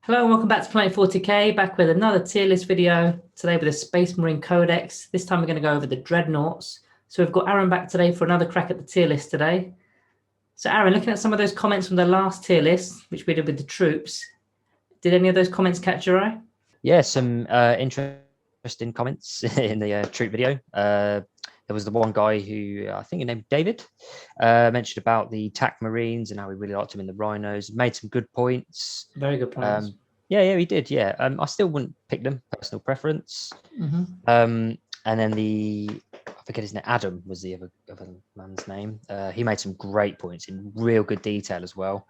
Hello and welcome back to Planet 40k, back with another tier list video, today with the Space Marine Codex. This time we're going to go over the dreadnoughts. So we've got Aaron back today for another crack at the tier list today. So Aaron, looking at some of those comments from the last tier list, which we did with the troops, did any of those comments catch your eye? Yeah, some interesting comments in the troop video. There was the one guy who, I think his name David, mentioned about the TAC Marines and how he really liked them in the Rhinos. Made some good points. Very good points. Yeah, he did. Yeah, I still wouldn't pick them. Personal preference. And then I forget his name. Adam was the other man's name. He made some great points in real good detail as well.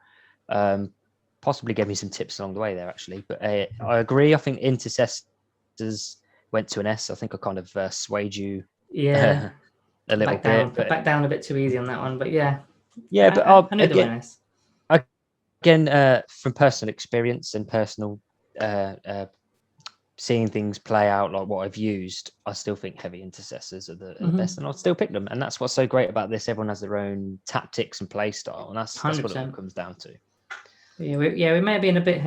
Possibly gave me some tips along the way there, actually. But I agree. I think intercessors went to an S. I think I kind of swayed you. Yeah, a little bit. But back down a bit too easy on that one. But yeah. Yeah, but I knew the winners. Again, from personal experience and personal seeing things play out like what I've used, I still think heavy intercessors are the best, and I'll still pick them. And that's what's so great about this. Everyone has their own tactics and play style, and that's what it all comes down to. Yeah, we may have been a bit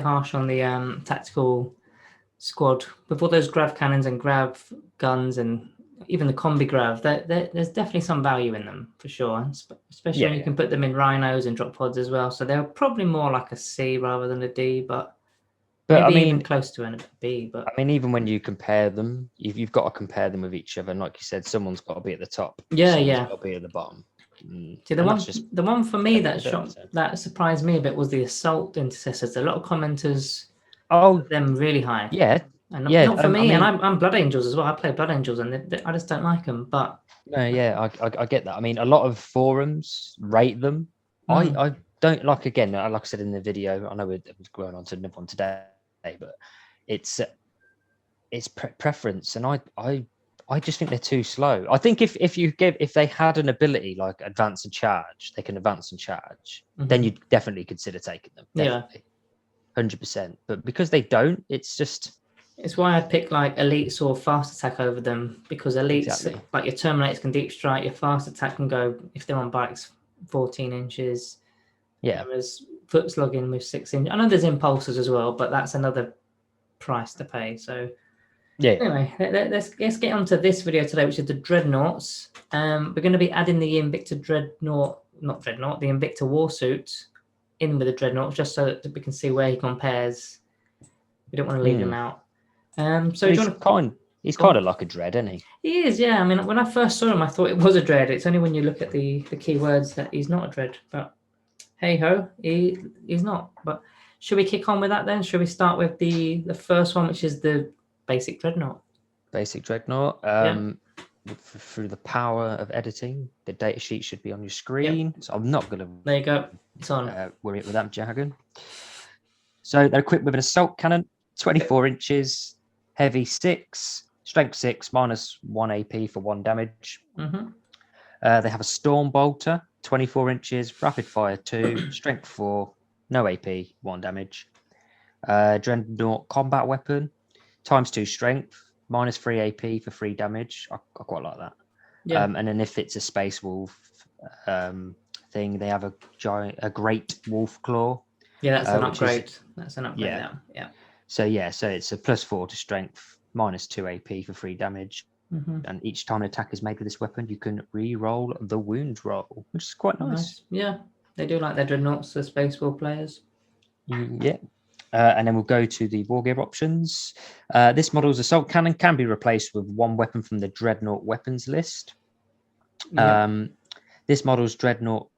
harsh on the tactical squad with all those grav cannons and grav guns and even the combi grav. There's definitely some value in them for sure, especially when you can put them in rhinos and drop pods as well. So they're probably more like a C rather than a D, but maybe I mean, even close to a B. But I mean, even when you compare them, you've got to compare them with each other. And like you said, someone's got to be at the top. Someone's got to be at the bottom. See, the one for me that surprised me a bit was the assault intercessors. A lot of commenters put them really high. And not for me. And I'm Blood Angels as well. I play Blood Angels, and I just don't like them. But I get that. I mean, a lot of forums rate them. I don't like. Again, like I said in the video, I know we're going on to another one today, but it's preference, and I just think they're too slow. I think if they had an ability like advance and charge, they can advance and charge, then you'd definitely consider taking them. Definitely. 100%. But because they don't, it's why I'd pick like elites or fast attack over them, because elites like your Terminators can deep strike, your fast attack can go, if they're on bikes, 14 inches. Yeah. Whereas foot slugging with 6 inches. I know there's impulsors as well, but that's another price to pay. So yeah. Anyway, let's get on to this video today, which is the dreadnoughts. We're going to be adding the Invictor the Invictor warsuit in with the dreadnought, just so that we can see where he compares. We don't want to leave him out. So he's kind of like a dread, isn't he? He is, yeah. I mean, when I first saw him, I thought it was a dread. It's only when you look at the keywords that he's not a dread. But hey ho, he's not. But should we kick on with that then? Should we start with the first one, which is the basic dreadnought? Basic dreadnought. Through the power of editing, the data sheet should be on your screen. So I'm not going to. There you go. It's on. Worry with that jargon. So they're equipped with an assault cannon, 24 inches, heavy 6, strength 6, -1 AP for 1 damage. They have a storm bolter, 24 inches, rapid fire 2, strength 4, no AP, 1 damage. Dreadnought combat weapon, ×2 strength, -3 AP for 3 damage. I quite like that. Yeah. And then if it's a Space Wolf thing, they have a great Wolf Claw. Yeah, that's an upgrade. That's an upgrade. Yeah. So it's a +4 to strength, -2 AP for 3 damage. And each time an attack is made with this weapon, you can re-roll the wound roll, which is quite nice. Yeah, they do like their dreadnoughts, the Space Wolf players. Yeah. And then we'll go to the war gear options. This model's assault cannon can be replaced with 1 weapon from the dreadnought weapons list. This model's dreadnought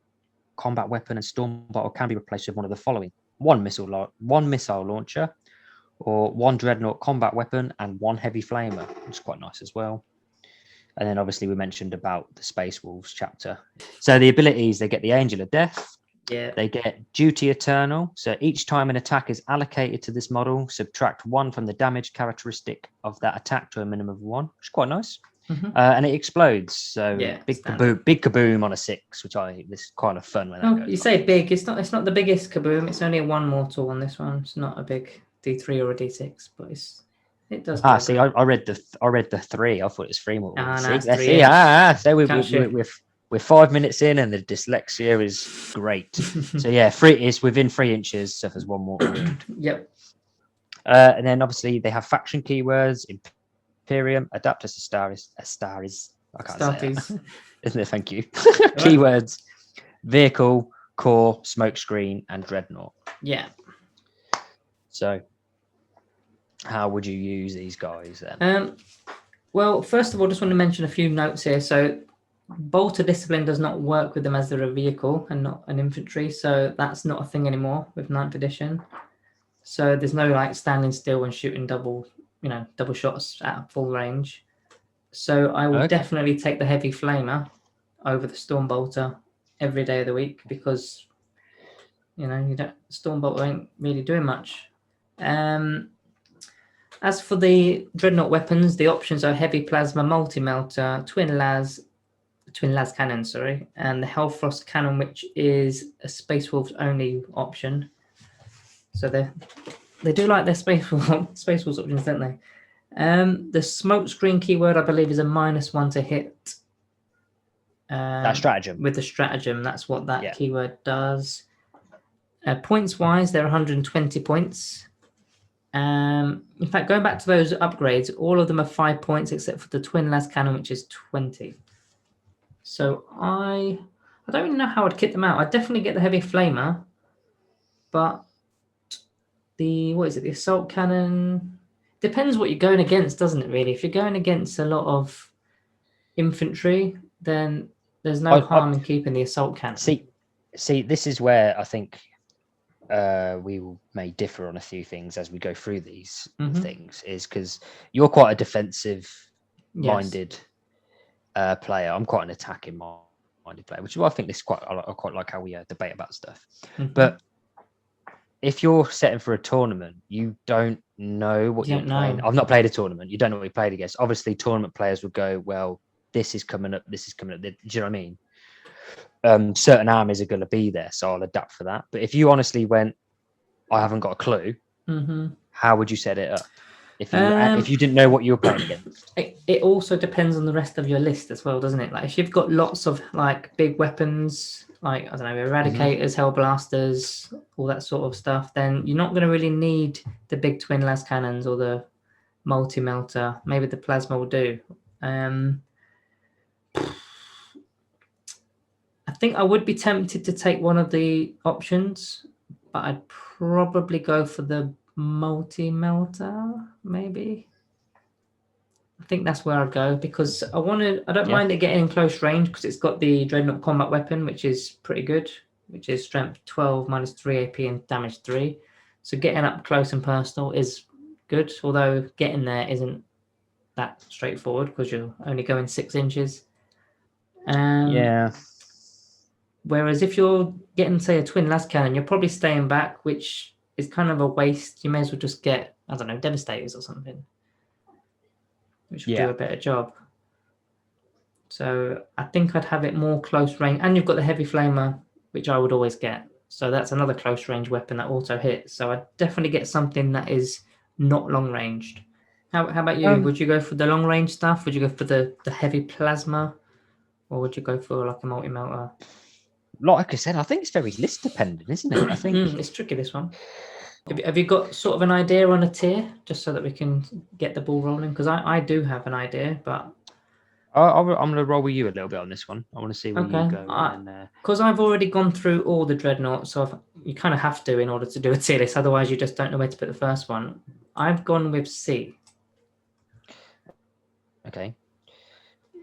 combat weapon and storm bottle can be replaced with one of the following: 1 missile launcher, or 1 dreadnought combat weapon and 1 heavy flamer, which is quite nice as well. And then obviously we mentioned about the Space Wolves chapter. So the abilities, they get the Angel of Death. Yeah. They get Duty Eternal. So each time an attack is allocated to this model, subtract 1 from the damage characteristic of that attack to a minimum of 1, which is quite nice. And it explodes. So big kaboom on a 6, which this is kind of fun when that goes. You say big, it's not the biggest kaboom. It's only a 1 mortal on this one. It's not a big D3 or a D6, but it does. See, I read the 3. I thought it was 3 mortals. So we're 5 minutes in, and the dyslexia is great. So yeah, is within 3 inches. Suffers 1 mortal wound. Yep. And then obviously they have faction keywords: Imperium, Adaptus Astaris. I can't say that. Isn't it? Thank you. Keywords: vehicle, core, smokescreen, and dreadnought. Yeah. So, how would you use these guys then? Well, first of all, just want to mention a few notes here. So, bolter discipline does not work with them as they're a vehicle and not an infantry. So that's not a thing anymore with 9th edition. So there's no like standing still and shooting double shots at full range. So I would definitely take the heavy flamer over the storm bolter every day of the week, because storm bolter ain't really doing much. As for the dreadnought weapons, the options are heavy plasma, multi-melter, twin las cannon, and the Hellfrost cannon, which is a Space Wolves only option. So they do like their Space Wolves options, don't they? The smokescreen keyword, I believe, is a -1 to hit. That stratagem. With the stratagem, that's what that keyword does. Points wise, they're 120 points. In fact, going back to those upgrades, all of them are 5 points except for the twin las cannon, which is 20. So I don't even know how I'd kit them out. I'd definitely get the heavy flamer, but the assault cannon depends what you're going against, doesn't it? Really, if you're going against a lot of infantry, then there's no harm in keeping the assault cannon. See, this is where I think we may differ on a few things as we go through these things, is because you're quite a defensive minded player. I'm quite an attacking minded player, which is why I think I quite like how we debate about stuff. But if you're setting for a tournament, you don't know what you're playing. I've not played a tournament. You don't know what you played against. Obviously, tournament players would go, well, this is coming up. Do you know what I mean? Certain armies are going to be there, so I'll adapt for that. But if you honestly went, I haven't got a clue, how would you set it up? If you didn't know what you were playing against? It also depends on the rest of your list as well, doesn't it? Like if you've got lots of like big weapons, like I don't know, eradicators, hellblasters, all that sort of stuff, then you're not going to really need the big twin las cannons or the multi-melter. Maybe the plasma will do. I think I would be tempted to take one of the options, but I'd probably go for the multi-melter, maybe. I think that's where I'd go, because I don't mind it getting in close range, because it's got the dreadnought combat weapon, which is pretty good, which is strength 12 -3 AP and damage 3. So getting up close and personal is good, although getting there isn't that straightforward because you're only going 6 inches. Whereas if you're getting, say, a twin las cannon, you're probably staying back, which is kind of a waste. You may as well just get, I don't know, devastators or something, which will do a better job. So I think I'd have it more close range. And you've got the heavy flamer, which I would always get. So that's another close range weapon that auto hits. So I'd definitely get something that is not long ranged. How about you? Would you go for the long range stuff? Would you go for the heavy plasma? Or would you go for like a multi-melter? Like I said, I think it's very list dependent, isn't it? I think it's tricky, this one. Have you got sort of an idea on a tier, just so that we can get the ball rolling? Because I do have an idea, but I'm going to roll with you a little bit on this one. I want to see where you go. Because I've already gone through all the dreadnoughts, so you kind of have to in order to do a tier list. Otherwise, you just don't know where to put the first one. I've gone with C. Okay.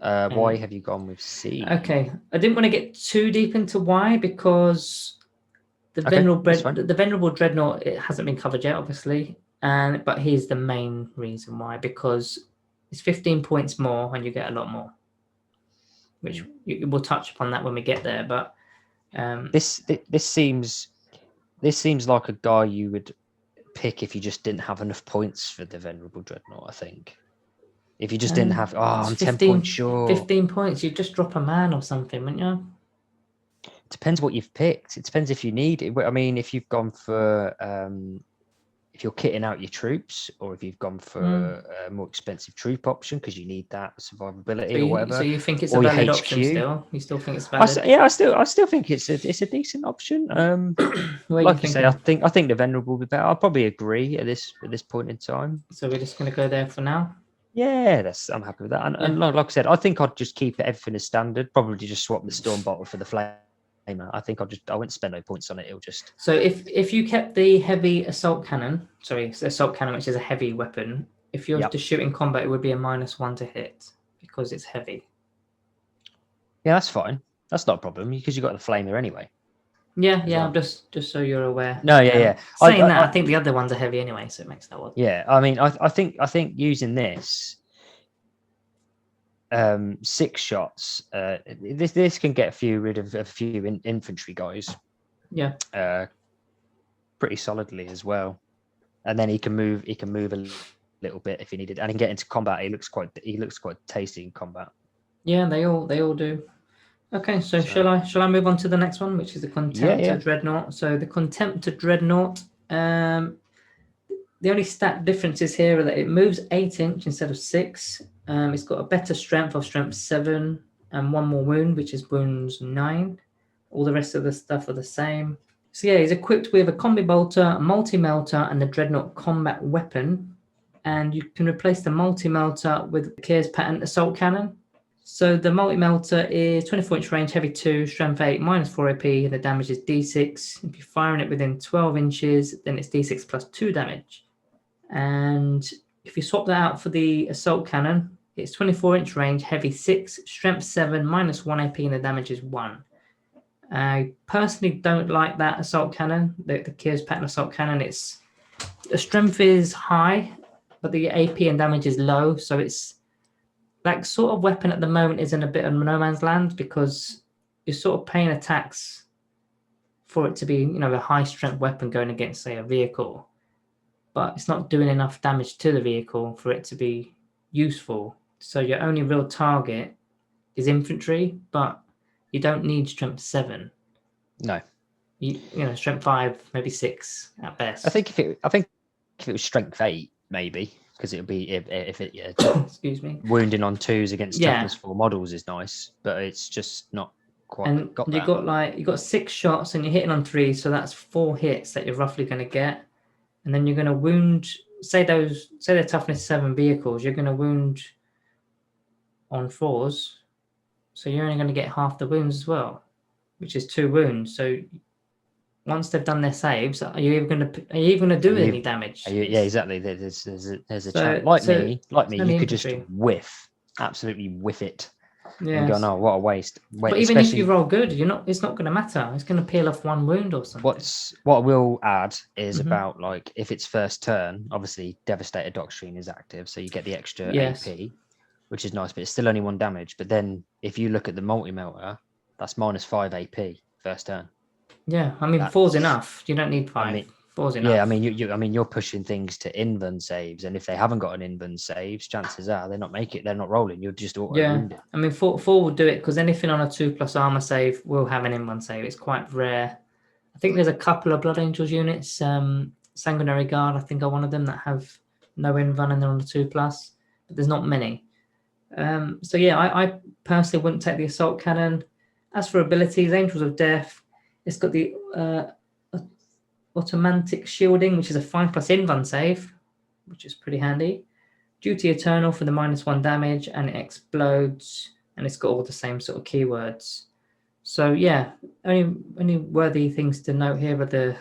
Why have you gone with C? Okay, I didn't want to get too deep into why, because the Venerable Dreadnought, it hasn't been covered yet, obviously, but here's the main reason why: because it's 15 points more and you get a lot more, which we'll touch upon that when we get there. But this seems like a guy you would pick if you just didn't have enough points for the Venerable Dreadnought, I think. If you just didn't have, I'm 10 points short. 15 points, you'd just drop a man or something, wouldn't you? Depends what you've picked. It depends if you need it. I mean, if you've gone for if you're kitting out your troops, or if you've gone for a more expensive troop option because you need that survivability or whatever. So you think it's or a your valid HQ. option still? You still think it's valid? I still think it's a decent option. Like you say, I think the Venerable will be better. I'll probably agree at this point in time. So we're just going to go there for now. Yeah, I'm happy with that. And like I said, I think I'd just keep everything as standard. Probably just swap the Storm Bottle for the Flamer. I think I wouldn't spend no points on it. It'll just. So if you kept the heavy assault cannon, which is a heavy weapon, if you're to shoot in combat, it would be a -1 to hit because it's heavy. Yeah, that's fine. That's not a problem because you've got the Flamer anyway. Yeah. Well. Just so you're aware. No, yeah. Saying I think the other ones are heavy anyway, so it makes that work. Yeah, I mean, I think using this 6 shots, this can get rid of a few infantry guys. Yeah. Pretty solidly as well, and then he can move a little bit if he needed, and he can get into combat. He looks quite tasty in combat. Yeah, they all do. Okay, so shall I move on to the next one, which is the Contemptor Dreadnought? So the Contemptor Dreadnought, the only stat differences here are that it moves 8 inch instead of 6. It's got a better strength of strength 7 and 1 more wound, which is wounds 9. All the rest of the stuff are the same. So yeah, he's equipped with a combi bolter, a multi-melter, and the Dreadnought combat weapon. And you can replace the multi-melter with Kier's patent assault cannon. So the multi-melter is 24-inch range, heavy 2, strength 8, -4 AP, and the damage is D6. If you're firing it within 12 inches, then it's D6 plus 2 damage. And if you swap that out for the assault cannon, it's 24-inch range, heavy 6, strength 7, -1 AP, and the damage is 1. I personally don't like that assault cannon, the Kier's patent assault cannon. The strength is high, but the AP and damage is low, so it's that sort of weapon at the moment is in a bit of no man's land because you're sort of paying a tax for it to be, a high strength weapon going against, say, a vehicle, but it's not doing enough damage to the vehicle for it to be useful. So your only real target is infantry, but you don't need strength 7. No. Strength 5, maybe 6 at best. I think if it was strength 8, maybe. Because it would be if it excuse me, wounding on 2s against toughness 4 models is nice, but it's just not quite. And you got 6 shots and you're hitting on 3, so that's 4 hits that you're roughly going to get, and then you're going to wound. Say they're toughness 7 vehicles, you're going to wound on 4s, so you're only going to get half the wounds as well, which is 2 wounds. So once they've done their saves, are you even going to do any damage? Yeah, exactly. There's a chance. Like me, you could just absolutely whiff it. Yeah. And go, no, what a waste. But even if you roll good, it's not going to matter. It's going to peel off 1 wound or something. What I will add is about if it's first turn, obviously Devastator Doctrine is active, so you get the extra AP, which is nice, but it's still only 1 damage. But then if you look at the multi-melter, that's -5 AP first turn. Yeah, I mean, 4's enough. You don't need 5. 4's enough. Yeah, I mean, you're pushing things to invuln saves, and if they haven't got an invuln saves, chances are they're not rolling. You're just auto wounded. I mean, 4 will do it because anything on a 2+ armor save will have an invuln save. It's quite rare. I think there's a couple of Blood Angels units, Sanguinary Guard, I think are one of them that have no invuln and they're on the 2+, but there's not many. So yeah, I personally wouldn't take the assault cannon. As for abilities, Angels of Death. It's got the Automatic Shielding, which is a 5+ invuln save, which is pretty handy. Duty Eternal for the -1 damage, and it explodes, and it's got all the same sort of keywords. So yeah, only worthy things to note here are the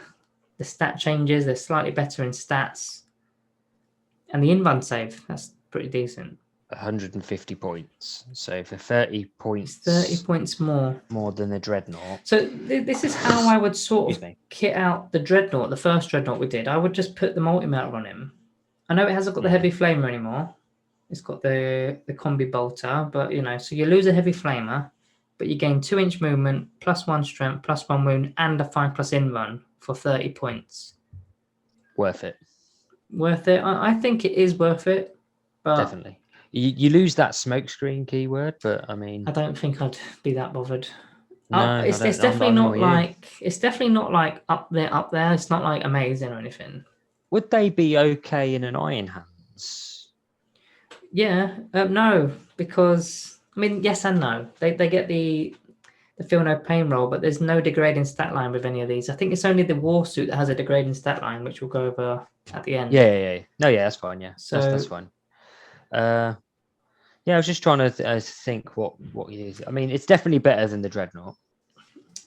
stat changes. They're slightly better in stats, and the invuln save, that's pretty decent. 150 points. So for 30 points. 30 points more than the Dreadnought. So this is how I would sort of kit out the Dreadnought, the first Dreadnought we did. I would just put the multi-melter on him. I know it hasn't got the heavy flamer anymore. It's got the combi bolter, but so you lose a heavy flamer, but you gain 2-inch movement, +1 strength, +1 wound, and a 5+ invuln for 30 points. Worth it. I think it is worth it. But definitely. You lose that smokescreen keyword, but I mean, I don't think I'd be that bothered. No, it's definitely not like up there. It's not like amazing or anything. would they be okay in an Iron Hands? Yeah, no, because I mean, yes and no. They get the feel no pain roll, but there's no degrading stat line with any of these. I think it's only the warsuit that has a degrading stat line, which we'll go over at the end. Yeah. No, yeah, that's fine. Yeah, So that's fine. Yeah, I was just trying to think what you. I mean, it's definitely better than the Dreadnought.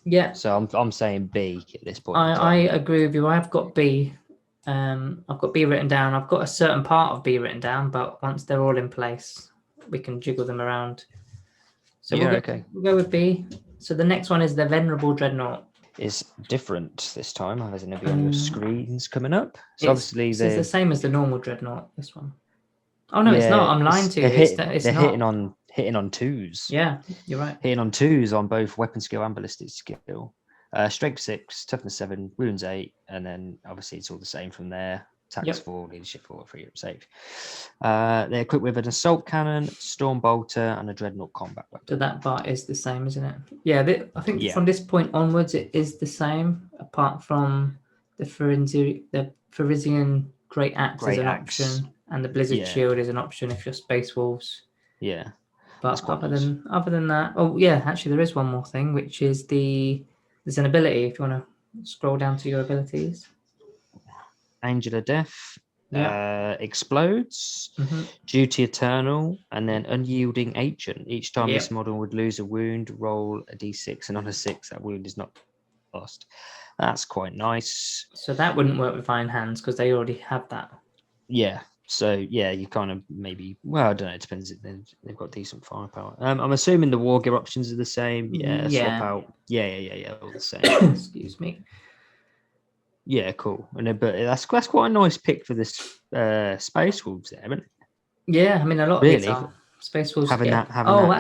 yeah, So I'm saying B at this point. I agree with you. I've got B. I've got B written down. I've got a certain part of B written down, but once they're all in place, we can jiggle them around. So yeah, we'll go with B. So the next one is the Venerable Dreadnought. Is different this time. Hasn't it? On your screens coming up. So obviously it's the same as the normal Dreadnought. This one. Oh no, it's not. I'm lying to you. They're not. Hitting on twos. Yeah, you're right. Hitting on twos on both weapon skill and ballistic skill. Strength 6, toughness 7, wounds 8, and then obviously it's all the same from there. Attacks 4, leadership 4, free up safe. They're equipped with an assault cannon, storm bolter, and a dreadnought combat weapon. So that part is the same, isn't it? Yeah, I think from this point onwards it is the same, apart from the Pharisian Great Axe is an option, and the Blizzard Shield is an option if you're Space Wolves. Yeah. But other than that, oh yeah, actually there is one more thing, which is there's an ability. If you want to scroll down to your abilities, Angel of Death, explodes, Duty Eternal, and then Unyielding Ancient. Each time this model would lose a wound, roll a d6, and on a 6, that wound is not lost. That's quite nice. So that wouldn't work with Iron Hands because they already have that. Yeah. So yeah, you kind of maybe. Well, I don't know. It depends. They've got decent firepower. I'm assuming the war gear options are the same. Yeah. Swap out. Yeah. All the same. Excuse me. Yeah, cool. And but that's quite a nice pick for this Space Wolves there, isn't it? Yeah, I mean a lot of these are Space Wolves having that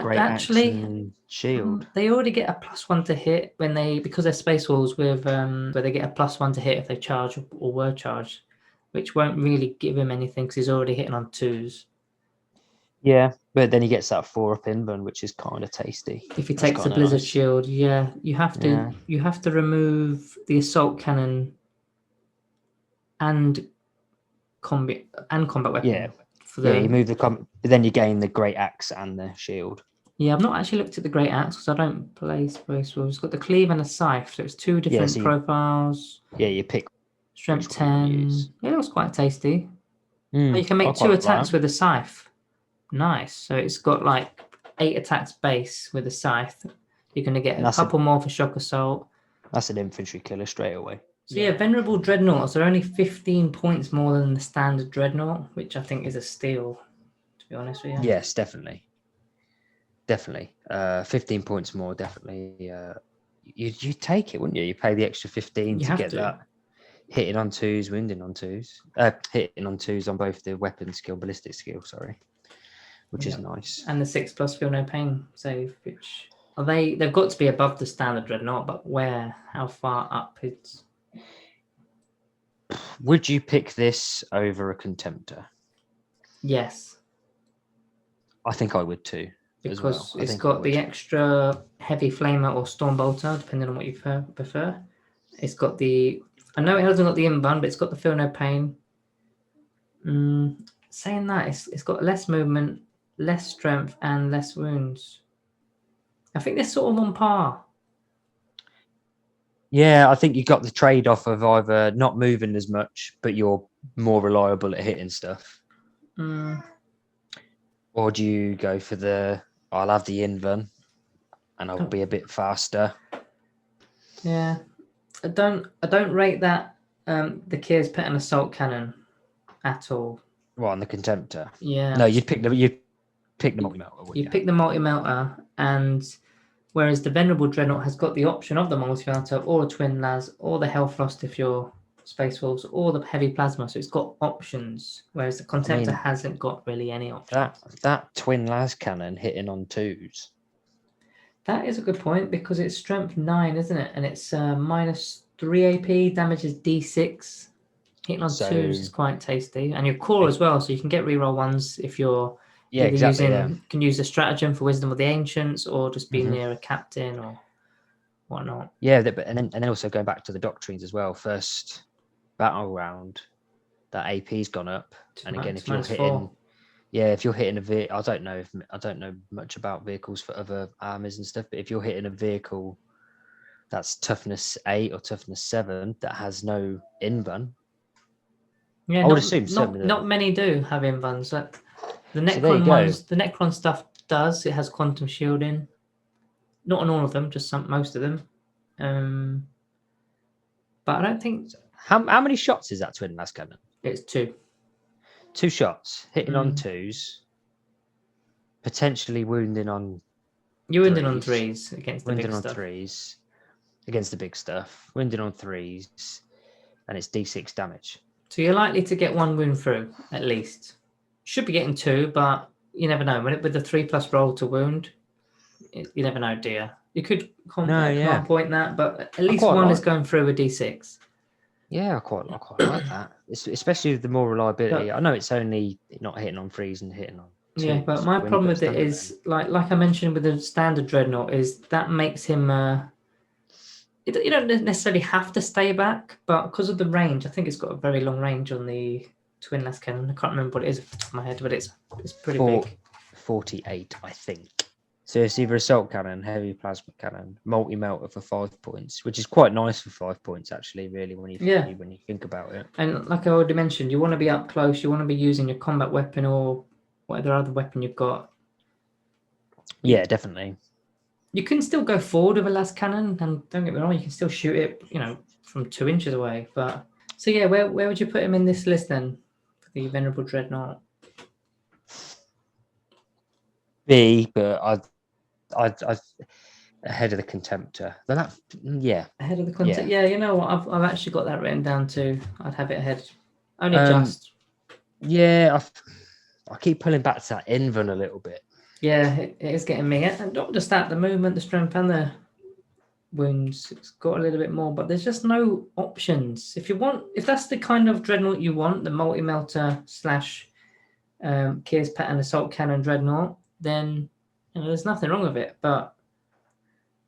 great actually shield. They already get a +1 to hit because they're Space Wolves with where they get a +1 to hit if they charge or were charged, which won't really give him anything because he's already hitting on 2s. Yeah, but then he gets that 4-up inburn, which is kind of tasty. If he takes the Blizzard Shield, you have to remove the assault cannon and combat weapon. Yeah, you move but then you gain the Great Axe and the shield. Yeah, I've not actually looked at the Great Axe because I don't play Space Wolves. It's got the cleave and a scythe, so it's 2 different profiles. Yeah, you pick strength 10. It looks quite tasty. You can make 2 attacks with a scythe. Nice. So it's got like 8 attacks base with a scythe. You're going to get a couple more for shock assault. That's an infantry killer straight away. So Venerable Dreadnoughts are only 15 points more than the standard Dreadnought, which I think is a steal, to be honest with you. Yes, definitely. 15 points more, definitely. You take it, wouldn't you? You pay the extra 15 to get that. Hitting on 2s, wounding on 2s. Hitting on 2s on both the weapon skill, ballistic skill, which is nice. And the 6+ feel no pain save, which they've got to be above the standard Dreadnought, but how far up it's. Would you pick this over a Contemptor? Yes. I think I would too. Because it's got the extra heavy flamer or storm bolter, depending on what you prefer. It's got I know it hasn't got the inbound, but it's got the feel no pain. Saying that, it's got less movement, less strength, and less wounds. I think they're sort of on par. Yeah, I think you got the trade-off of either not moving as much, but you're more reliable at hitting stuff. Or do you go for I'll have the invuln and I'll be a bit faster? Yeah. I don't rate that the Kier's Pet and Assault Cannon at all. Well, on the Contemptor. Yeah. No, you'd pick the multi-melter. You pick the multi-melter, and whereas the Venerable Dreadnought has got the option of the multi-melter or a twin las or the Hellfrost if you're Space Wolves or the heavy plasma, so it's got options, whereas the Contemptor hasn't got really any options. That twin las cannon hitting on 2s. That is a good point because it's strength 9, isn't it? And it's -3 AP, damages D6. Hitting on 2s is quite tasty, and your core as well, so you can get reroll 1s if you're can use the stratagem for Wisdom of the Ancients or just be near a captain or whatnot. Yeah, and then also going back to the doctrines as well. First battle round, that AP's gone up. And again, if you're minus hitting, 4. yeah, if you're hitting a vehicle, I don't know much about vehicles for other armies and stuff, but if you're hitting a vehicle that's toughness 8 or toughness 7 that has no invuln, Yeah, I would assume not many do have invuns. Like the So there you Necron go. ones, the Necron stuff does. It has quantum shielding. Not on all of them, just most of them. But I don't think how many shots is that twin las cannon? it's 2. 2 shots, hitting on 2s, potentially wounding on. You're wounding on 3s against the wounding big on stuff. 3s against the big stuff. Wounding on 3s, and it's D6 damage. So you're likely to get 1 wound through at least. Should be getting 2, but you never know. With the 3+ roll to wound, you never know, dear. You could command point that, but at least 1 is going through a D6. Yeah, I quite like that. Especially with the more reliability. I know it's only not hitting on 3s and hitting on 2s. Yeah, but my problem with it is, like I mentioned with the standard dreadnought, is that makes him. You don't necessarily have to stay back, but because of the range, I think it's got a very long range on the twin las cannon. I can't remember what it is off the top of my head, but it's pretty big. 48, I think. So it's either assault cannon, heavy plasma cannon, multi-melter for 5 points, which is quite nice for 5 points, actually, really, when you think about it. And like I already mentioned, you want to be up close, you want to be using your combat weapon or whatever other weapon you've got. Yeah, definitely. You can still go forward with a las cannon, and don't get me wrong, you can still shoot it, from 2 inches away. But so yeah, where would you put him in this list then for the Venerable Dreadnought? B, but I'd ahead of the Contemptor. Ahead of the Contemptor. Yeah, you know what? I've actually got that written down too. I'd have it ahead. Only just. Yeah, I keep pulling back to that invuln a little bit. Yeah, it is getting me. And not just that, the movement, the strength, and the wounds. It's got a little bit more, but there's just no options. If that's the kind of dreadnought you want, the multi-melter / Keir's pattern assault cannon dreadnought, then there's nothing wrong with it. But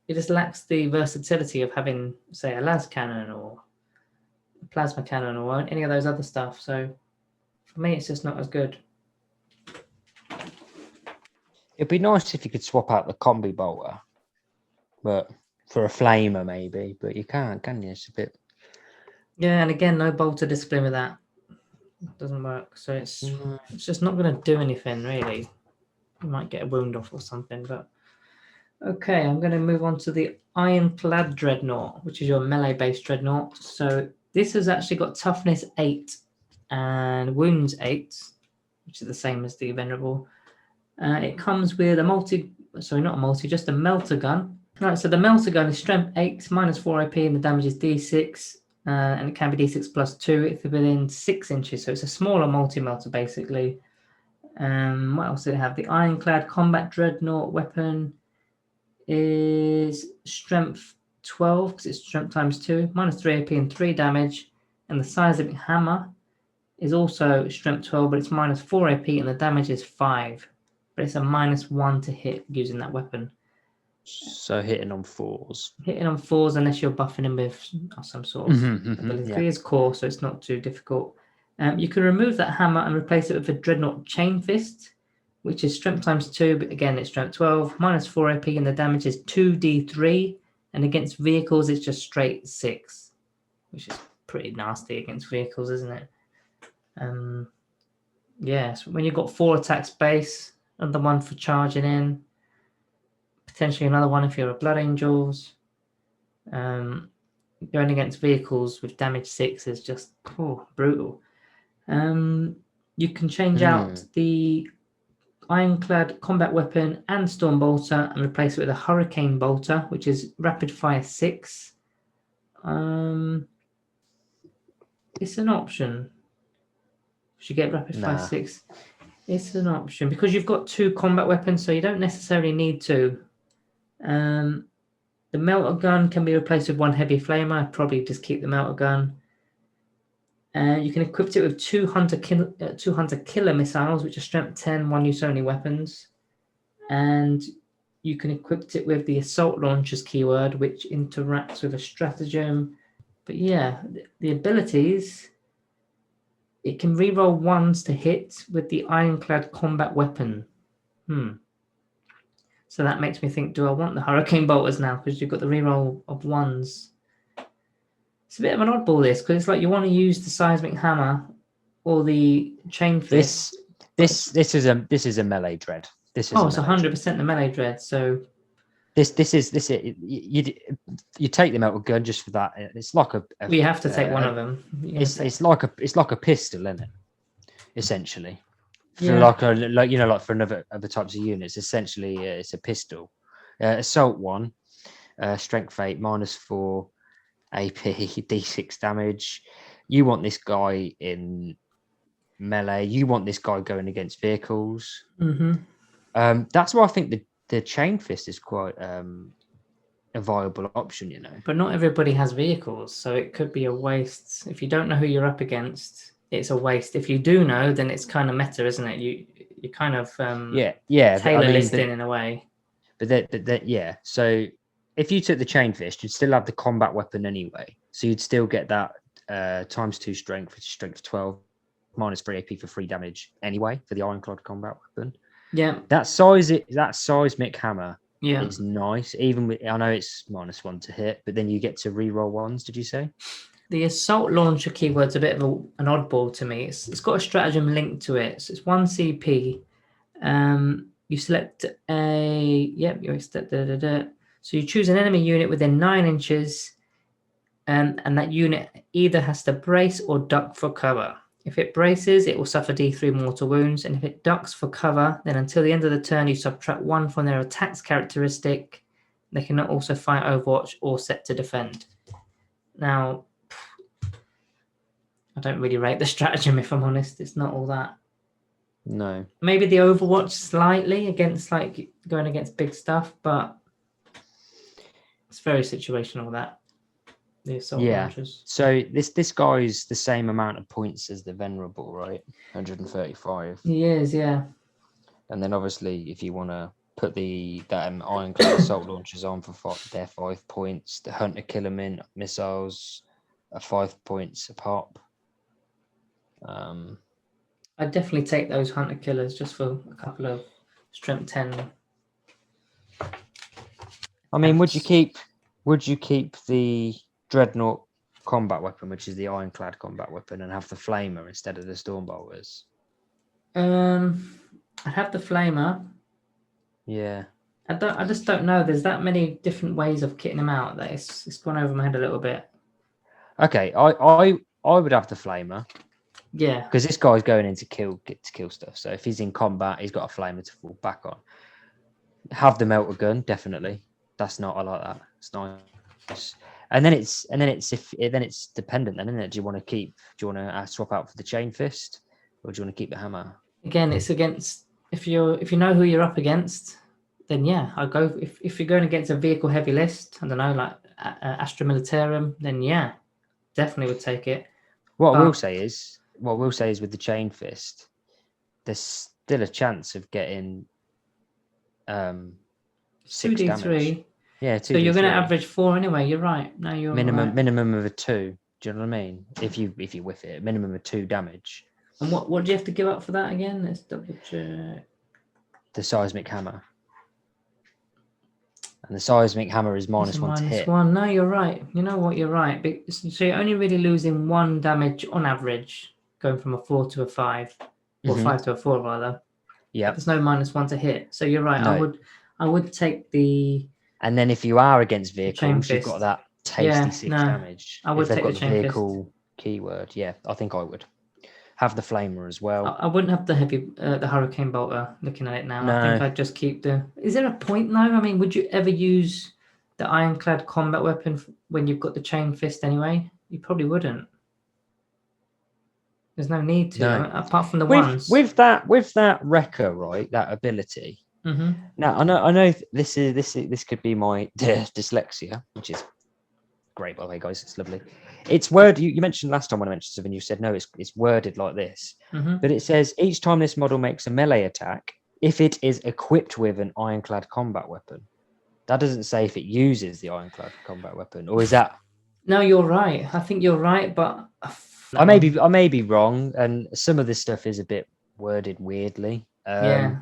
it just lacks the versatility of having, say, a las cannon or a plasma cannon or any of those other stuff. So for me, it's just not as good. It'd be nice if you could swap out the combi bolter, but for a flamer maybe. But you can't, can you? It's a bit. Yeah, and again, no bolter discipline with that. It doesn't work. So it's just not going to do anything really. You might get a wound off or something, but. Okay, I'm going to move on to the Ironclad Dreadnought, which is your melee-based dreadnought. So this has actually got toughness 8 and wounds 8, which is the same as the Venerable. It comes with just a melter gun. Right, so the melter gun is strength 8, -4 AP, and the damage is D6, and it can be D6 +2 if it's within 6 inches. So it's a smaller multi-melter, basically. What else did it have? The Ironclad Combat Dreadnought weapon is strength 12 because it's strength ×2, -3 AP and 3 damage, and the seismic hammer is also strength 12, but it's -4 AP and the damage is 5, but it's a -1 to hit using that weapon. So hitting on 4s. Hitting on 4s unless you're buffing him with some sort of ability. It is core, so it's not too difficult. You can remove that hammer and replace it with a dreadnought chain fist, which is strength ×2, but again, it's strength 12, -4 AP, and the damage is 2d3, and against vehicles, it's just straight 6, which is pretty nasty against vehicles, isn't it? So when you've got 4 attacks base, another one for charging in, potentially another one if you're a Blood Angels, going against vehicles with damage 6 is just brutal. You can change out the Ironclad combat weapon and storm bolter and replace it with a hurricane bolter, which is rapid fire 6. It's an option. Should get rapid fire 6. It's an option because you've got 2 combat weapons, so you don't necessarily need to. The melter gun can be replaced with 1 heavy flamer. I'd probably just keep the melter gun. You can equip it with 2 hunter killer missiles, which are strength 10, 1 use only weapons. And you can equip it with the assault launchers keyword, which interacts with a stratagem. But yeah, the abilities It can reroll 1s to hit with the Ironclad combat weapon. So that makes me think, do I want the Hurricane Bolters now? Because you've got the reroll of 1s. It's a bit of an oddball, this, because it's like you want to use the Seismic Hammer or the Chain Fist. This is a melee dread. This is it's 100% the melee dread. So this is you take the metal gun just for that. It's like we have to take one of them. It's like a pistol, isn't it? Essentially, for Yeah. like for other types of units, essentially it's a pistol. Assault 1, strength 8, -4 AP, D6 damage. You want this guy in melee. You want this guy going against vehicles. That's why I think the Chain Fist is quite a viable option, you know. But not everybody has vehicles, so it could be a waste. If you don't know who you're up against, it's a waste. If you do know, then it's kind of meta, isn't it? You kind of tailor listing in a way. But that So if you took the Chain Fist, you'd still have the combat weapon anyway. So you'd still get that ×2 strength, which is strength 12, -3 AP for 3 damage anyway for the Ironclad combat weapon. Yeah. That seismic hammer Yeah. is nice. Even with, I know it's -1 to hit, but then you get to reroll 1s. Did you say? The assault launcher keyword's a bit of an oddball to me. It's got a stratagem linked to it. So it's 1 CP. You select So you choose an enemy unit within 9 inches, and that unit either has to brace or duck for cover. If it braces, it will suffer D3 mortal wounds, and if it ducks for cover, then until the end of the turn, you subtract 1 from their attacks characteristic. They cannot also fight Overwatch or set to defend. Now, I don't really rate the stratagem, if I'm honest. It's not all that. No. Maybe the Overwatch slightly against like going against big stuff, but it's very situational, that. The assault launchers. So this guy's the same amount of points as the Venerable, right? 135. He is, yeah. And then obviously, if you want to put that Ironclad assault launchers on they're 5 points. The Hunter Killer missiles are 5 points a pop. I'd definitely take those Hunter Killers just for a couple of strength 10. I mean, would you keep the Dreadnought combat weapon, which is the Ironclad combat weapon, and have the Flamer instead of the Stormbolters? I'd have the Flamer. Yeah. I just don't know. There's that many different ways of kitting them out that it's gone over my head a little bit. Okay, I would have the Flamer. Yeah. Because this guy's going in to kill stuff. So if he's in combat, he's got a Flamer to fall back on. Have the melter gun, definitely. I like that. It's nice. And then it's dependent then, isn't it? Do you want to swap out for the Chain Fist, or do you want to keep the hammer? Again, it's against if you know who you're up against, then yeah, I'll go. If you're going against a vehicle heavy list, I don't know, like Astra Militarum, then yeah, definitely would take it. What I will say is with the Chain Fist, there's still a chance of getting 6 damage. Yeah, 2d3. So you're going to average 4 anyway. You're right. No, you're minimum of a 2. Do you know what I mean? If you whiff it, minimum of 2 damage. And what do you have to give up for that again? Let's double check. The seismic hammer. And the seismic hammer is -1 to hit. -1. No, you're right. You know what? You're right. So you're only really losing 1 damage on average, going from a 4 to a 5, or 5 to a 4 rather. Yeah. There's no -1 to hit. So you're right. No. I would take the. And then if you are against vehicles, you've got that tasty 6 damage. I would take the Chain vehicle keyword. Yeah, I think I would have the Flamer as well. I wouldn't have the the Hurricane Bolter. Looking at it now, no. I think I'd just keep the. Is there a point though? I mean, would you ever use the Ironclad combat weapon when you've got the Chain Fist anyway? You probably wouldn't. There's no need to, apart from the ones with that Wrecker, right? That ability. Mm-hmm. Now I know this could be my dyslexia, which is great by the way, guys. It's lovely. It's worded. You mentioned last time when I mentioned something, you said no. It's worded like this, but it says each time this model makes a melee attack, if it is equipped with an Ironclad combat weapon. That doesn't say if it uses the Ironclad combat weapon, or is that? No, you're right. I think you're right, but I may be wrong, and some of this stuff is a bit worded weirdly. Yeah,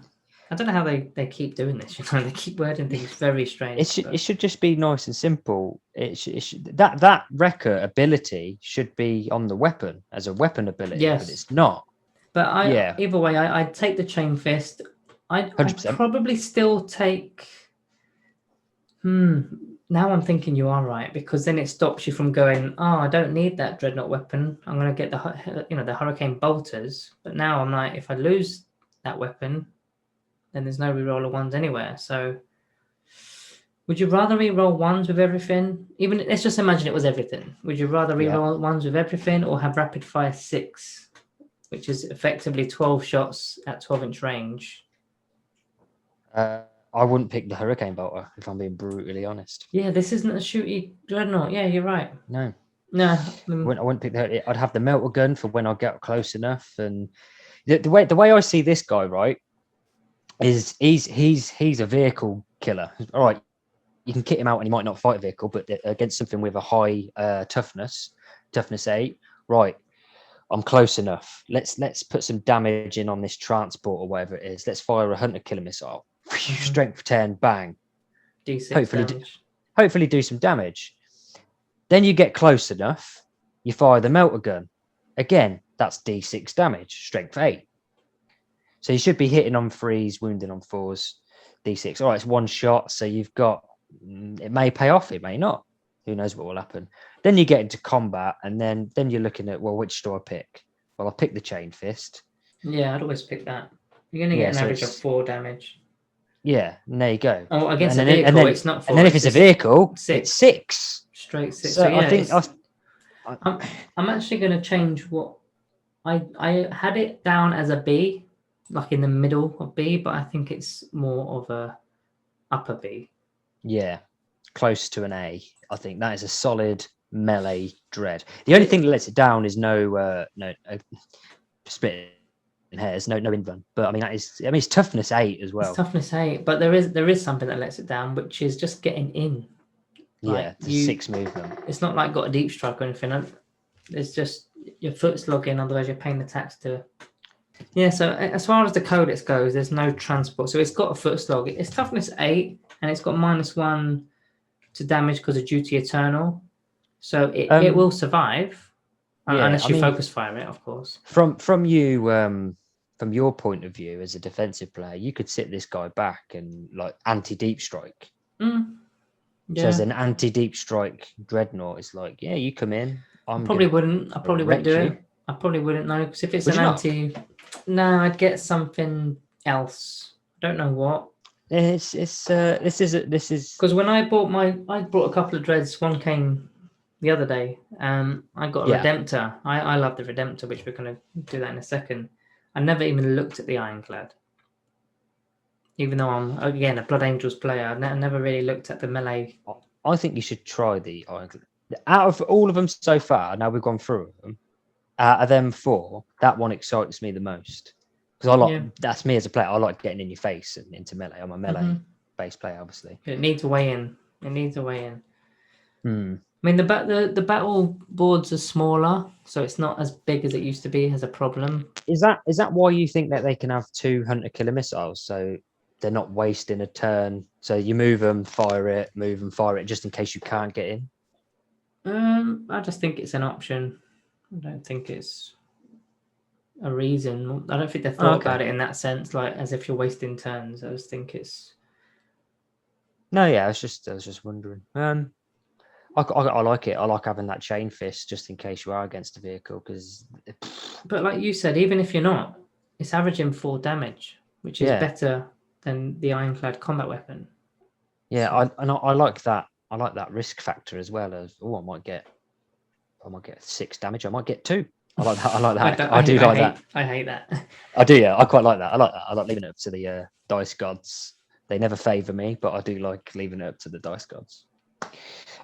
I don't know how they keep doing this. They keep wording things very strange. It should just be nice and simple. It should, that wrecker ability should be on the weapon as a weapon ability, but it's not. But either way, I'd take the chain fist. I'd 100%. probably still take. Now I'm thinking you are right, because then it stops you from going, oh, I don't need that dreadnought weapon. I'm going to get the hurricane bolters. But now I'm like, if I lose that weapon, then there's no reroll of ones anywhere. So would you rather reroll ones with everything? Even let's just imagine it was everything. Would you rather reroll ones with everything, or have rapid fire 6, which is effectively 12 shots at 12-inch range? I wouldn't pick the hurricane bolter, if I'm being brutally honest. Yeah, this isn't a shooty dreadnought. Yeah, you're right. No. I wouldn't pick the. I'd have the melter gun for when I get close enough. And the way I see this guy, right, is he's a vehicle killer. All right, you can kit him out and he might not fight a vehicle, but against something with a high toughness 8, right, I'm close enough. Let's put some damage in on this transport or whatever it is. Let's fire a hunter killer missile. Strength 10, bang. D6 hopefully do some damage. Then you get close enough, you fire the melter gun. Again, that's D6 damage, strength 8. So you should be hitting on 3s, wounding on 4s, D6. All right, it's one shot, so you've got, it may pay off, it may not. Who knows what will happen. Then you get into combat, and then you're looking at, well, which do I pick? Well, I'll pick the chain fist. Yeah, I'd always pick that. You're going to get an average of 4 damage. Yeah, and there you go. Oh, against a vehicle, it's not 4. And then if it's a vehicle, 6. it's 6. Straight 6. So yeah, I think I'm actually going to change what I had it down as a B, like in the middle of B, but I think it's more of a upper B. Yeah, close to an A. I think that is a solid melee dread. The only thing that lets it down is no split in hairs, no invuln. But I mean it's toughness 8 as well. It's toughness 8, but there is something that lets it down, which is just getting in. Like, yeah, 6 movement. It's not like got a deep strike or anything. It's just your foot's logging, otherwise you're paying the tax to. Yeah, so as far as the Codex goes, there's no transport. So it's got a foot slog. It's toughness 8, and it's got -1 to damage because of Duty Eternal. So it will survive, unless you focus fire it, of course. From your point of view as a defensive player, you could sit this guy back and like anti-deep strike. Yeah. So as an anti-deep strike dreadnought, it's like, yeah, you come in. I probably wouldn't do it. I probably wouldn't know, because if it's an anti, no, I'd get something else. I don't know what. This is because when I brought a couple of dreads. One came the other day. I got a Redemptor. I love the Redemptor, which we're going to do that in a second. I never even looked at the Ironclad. Even though I'm, again, a Blood Angels player, I never really looked at the melee. I think you should try the Ironclad. Out of all of them so far, now we've gone through them, out of them 4, that one excites me the most. Because that's me as a player. I like getting in your face and into melee. I'm a melee-based player, obviously. It needs a way in. I mean, the battle boards are smaller, so it's not as big as it used to be. As a problem. Is that why you think that they can have 2 hunter killer missiles? So they're not wasting a turn. So you move them, fire it, just in case you can't get in. I just think it's an option. I don't think it's a reason. I don't think they thought about it in that sense, like as if you're wasting turns. I just think it's. No, yeah, I was just wondering. I like it. I like having that chain fist just in case you are against a vehicle. But like you said, even if you're not, it's averaging 4 damage, which is better than the Ironclad combat weapon. Yeah, I like that. I like that risk factor as well. As I might get 6 damage. I might get 2. I like that. I do like that. I hate that. I do. Yeah, I quite like that. I like that. I like leaving it up to the dice gods. They never favour me, but I do like leaving it up to the dice gods.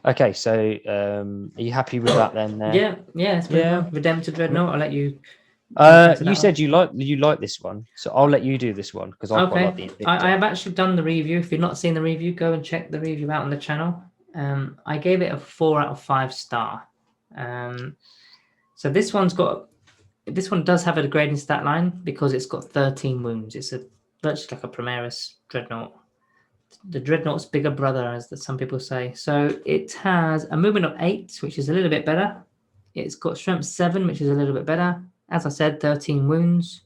Okay, so are you happy with that then? Yeah. Redemptor Dreadnought. I'll let you. You said you like this one, so I'll let you do this one because I quite like the Invictor. I have actually done the review. If you've not seen the review, go and check the review out on the channel. I gave it a 4 out of 5 star. So this one does have a degrading stat line because it's got 13 wounds. It's virtually like a Primaris dreadnought. The dreadnought's bigger brother, as some people say. So it has a movement of 8, which is a little bit better. It's got strength 7, which is a little bit better. As I said, 13 wounds.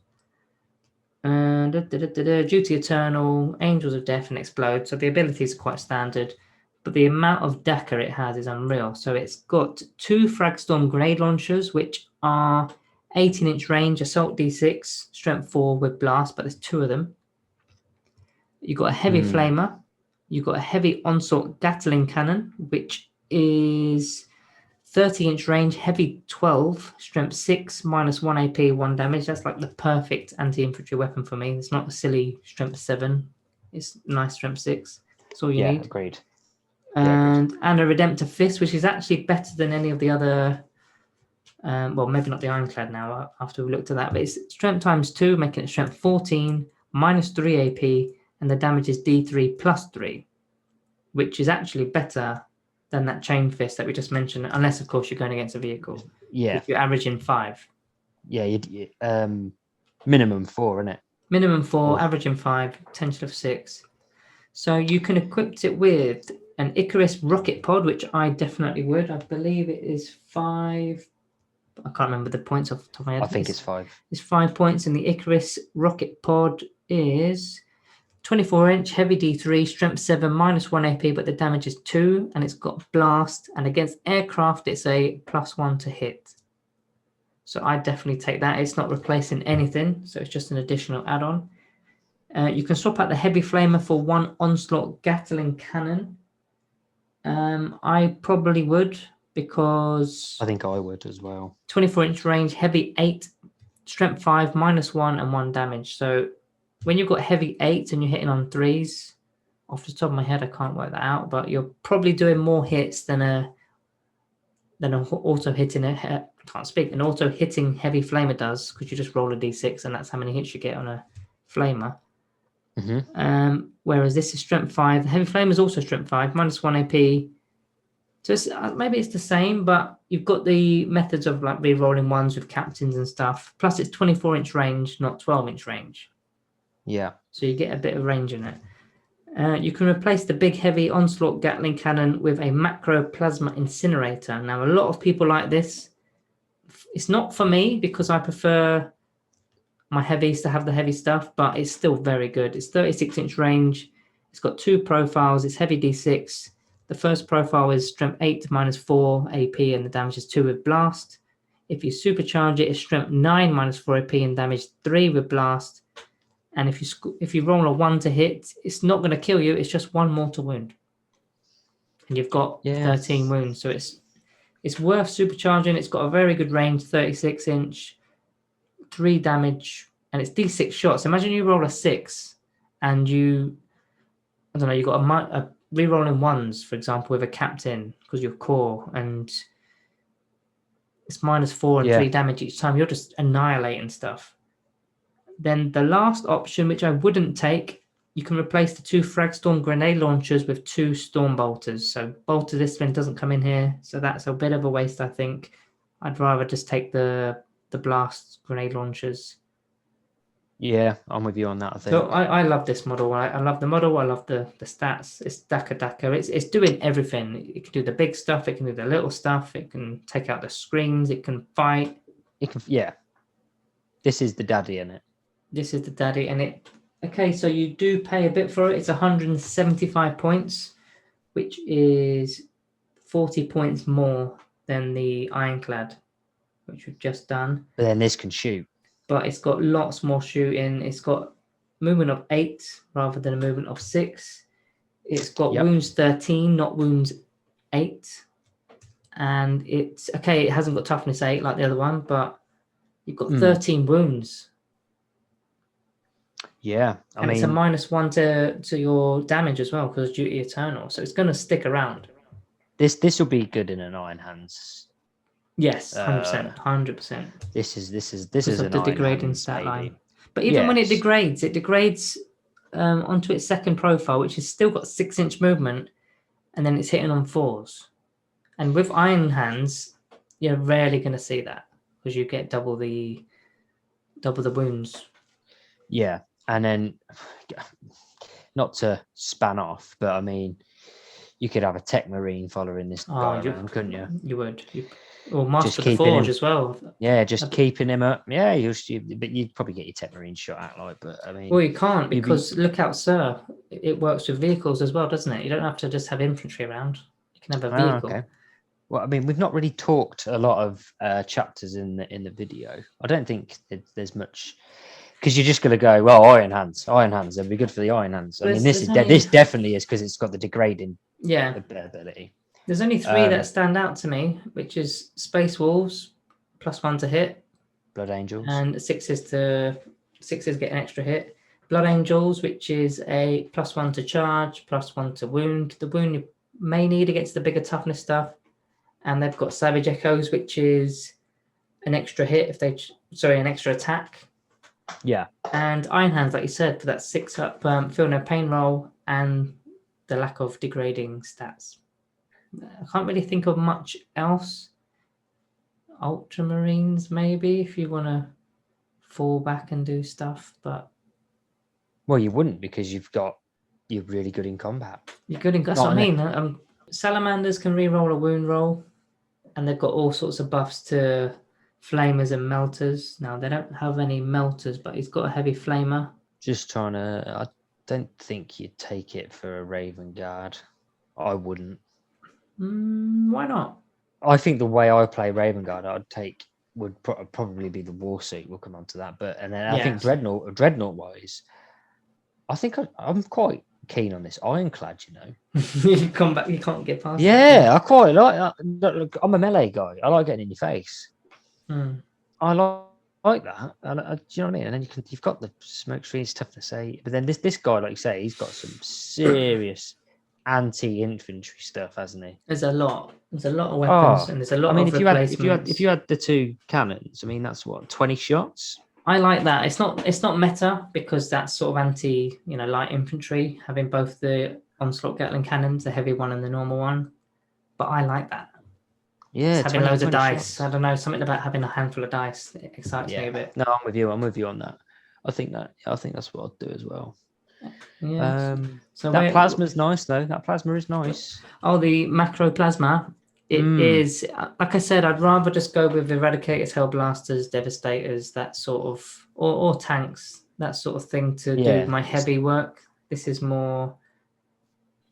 Duty Eternal, Angels of Death, and Explode. So the abilities are quite standard, but the amount of decker it has is unreal. So it's got 2 Fragstorm grenade launchers, which are 18-inch range, assault D6, strength 4 with blast, but there's 2 of them. You've got a heavy flamer. You've got a heavy onslaught Gatling cannon, which is 30-inch range, heavy 12, strength 6, -1 AP, 1 damage. That's like the perfect anti-infantry weapon for me. It's not a silly strength 7. It's nice strength 6. That's all you need. Agreed. And a Redemptor fist, which is actually better than any of the other. Well, maybe not the Ironclad now after we looked at that, but it's strength times 2, making it strength 14, -3 AP, and the damage is D3 +3, which is actually better than that chain fist that we just mentioned, unless of course you're going against a vehicle. Yeah. If you're averaging 5. Yeah, minimum 4, isn't it? Minimum 4, averaging 5, potential of 6. So you can equip it with an Icarus rocket pod, which I definitely would. I believe it is 5. I can't remember the points off the top of my head. I think it's 5. It's 5 points, and the Icarus rocket pod is 24-inch, heavy D3, strength 7, -1 AP, but the damage is 2, and it's got blast, and against aircraft it's a +1 to hit. So I definitely take that. It's not replacing anything, so it's just an additional add-on. You can swap out the heavy flamer for 1 onslaught Gatling cannon. I probably would, because I think I would as well. 24-inch range, heavy 8, strength 5, -1 and 1 damage. So when you've got heavy 8s and you're hitting on 3s, off the top of my head I can't work that out, but you're probably doing more hits than an auto hitting an auto hitting heavy flamer does, because you just roll a d6 and that's how many hits you get on a flamer. Whereas this is strength 5. The heavy flamer is also strength 5, -1 AP. So maybe it's the same, but you've got the methods of like re-rolling ones with captains and stuff. Plus it's 24-inch range, not 12-inch range. Yeah. So you get a bit of range in it. You can replace the big heavy onslaught Gatling cannon with a macro plasma incinerator. Now, a lot of people like this. It's not for me because I prefer my heavies to have the heavy stuff, but it's still very good. It's 36-inch range. It's got 2 profiles. It's heavy D6. The first profile is strength 8 -4 AP, and the damage is 2 with blast. If you supercharge it, it's strength 9 -4 AP and damage 3 with blast. And if you roll a 1 to hit, it's not going to kill you. It's just 1 mortal wound, and you've got 13 wounds. So it's worth supercharging. It's got a very good range, 36-inch, 3 damage, and it's D6 shots. Imagine you roll a 6, and you got a re-rolling 1s, for example, with a captain because you're core, and it's -4 and 3 damage each time. You're just annihilating stuff. Then the last option, which I wouldn't take, you can replace the 2 Fragstorm grenade launchers with 2 Storm Bolters. So Bolter Discipline doesn't come in here, so that's a bit of a waste, I think. I'd rather just take the Blast grenade launchers. Yeah, I'm with you on that, I think. So I love this model. I love the model. I love the stats. It's Daka. It's doing everything. It can do the big stuff. It can do the little stuff. It can take out the screens. It can fight. This is the daddy in it. This is the daddy, and okay, so you do pay a bit for it. It's 175 points, which is 40 points more than the Ironclad, which we've just done. But then this can shoot. But it's got lots more shooting. It's got movement of 8 rather than a movement of 6. It's got wounds 13, not wounds 8. And it hasn't got toughness 8 like the other one, but you've got 13 wounds. Yeah, I mean, it's a -1 to your damage as well because Duty Eternal, so it's going to stick around. This will be good in an Iron Hands. Yes, 100%. This is the degrading stat line. But even when it degrades onto its second profile, which has still got 6-inch movement, and then it's hitting on 4s. And with Iron Hands, you're rarely going to see that because you get double the wounds. Yeah, and then not to span off, but I mean, you could have a Tech Marine following this guy around, couldn't you? You would. Or Master of the Forge as well. Yeah, just keeping him up. Yeah, but you'd probably get your Tech Marine shot at, like. But I mean, well, you can't because look out, sir. It works with vehicles as well, doesn't it? You don't have to just have infantry around. You can have a vehicle. Okay. Well, I mean, we've not really talked a lot of chapters in the video. I don't think there's much. Because you're just going to go, well, Iron Hands. They'd be good for the Iron Hands. I mean, this definitely is because it's got the degrading ability. There's only 3 that stand out to me, which is Space Wolves, +1 to hit. Blood Angels. And 6s get an extra hit. Blood Angels, which is a +1 to charge, +1 to wound. The wound you may need against the bigger toughness stuff. And they've got Savage Echoes, which is an extra hit an extra attack. Yeah. And Iron Hands, like you said, for that 6-up feel no pain roll and the lack of degrading stats. I can't really think of much else. Ultramarines, maybe, if you want to fall back and do stuff, but well, you wouldn't because you're really good in combat. You're good in that's what I mean. Salamanders can re-roll a wound roll, and they've got all sorts of buffs to flamers and melters. Now they don't have any melters, but he's got a heavy flamer. Just trying to. I don't think you'd take it for a Raven Guard. I wouldn't. Why not? I think the way I play Raven Guard, would probably be the warsuit. We'll come on to that, but I think dreadnought wise, I think I'm quite keen on this Ironclad. You know, you come back, you can't get past. Yeah, I quite like. Look, I'm a melee guy. I like getting in your face. I like that. And do you know what I mean? And then you've got the smoke screen. It's tough to say, but then this guy, like you say, he's got some serious anti-infantry stuff, hasn't he? There's a lot of weapons, and there's a lot of replacements. If you had the 2 cannons, I mean, that's what 20 shots. I like that. It's not meta because that's sort of anti, light infantry, having both the onslaught Gatling cannons, the heavy one and the normal one. But I like that. Yeah, having loads of dice. Shots. I don't know, something about having a handful of dice excites me a bit. No, I'm with you on that. I think that's what I'd do as well. Yeah. So that plasma's nice though. That plasma is nice. Oh, the macro plasma. It is, like I said, I'd rather just go with Eradicators, Hellblasters, Devastators, that sort of, or tanks, that sort of thing to do my heavy work. This is more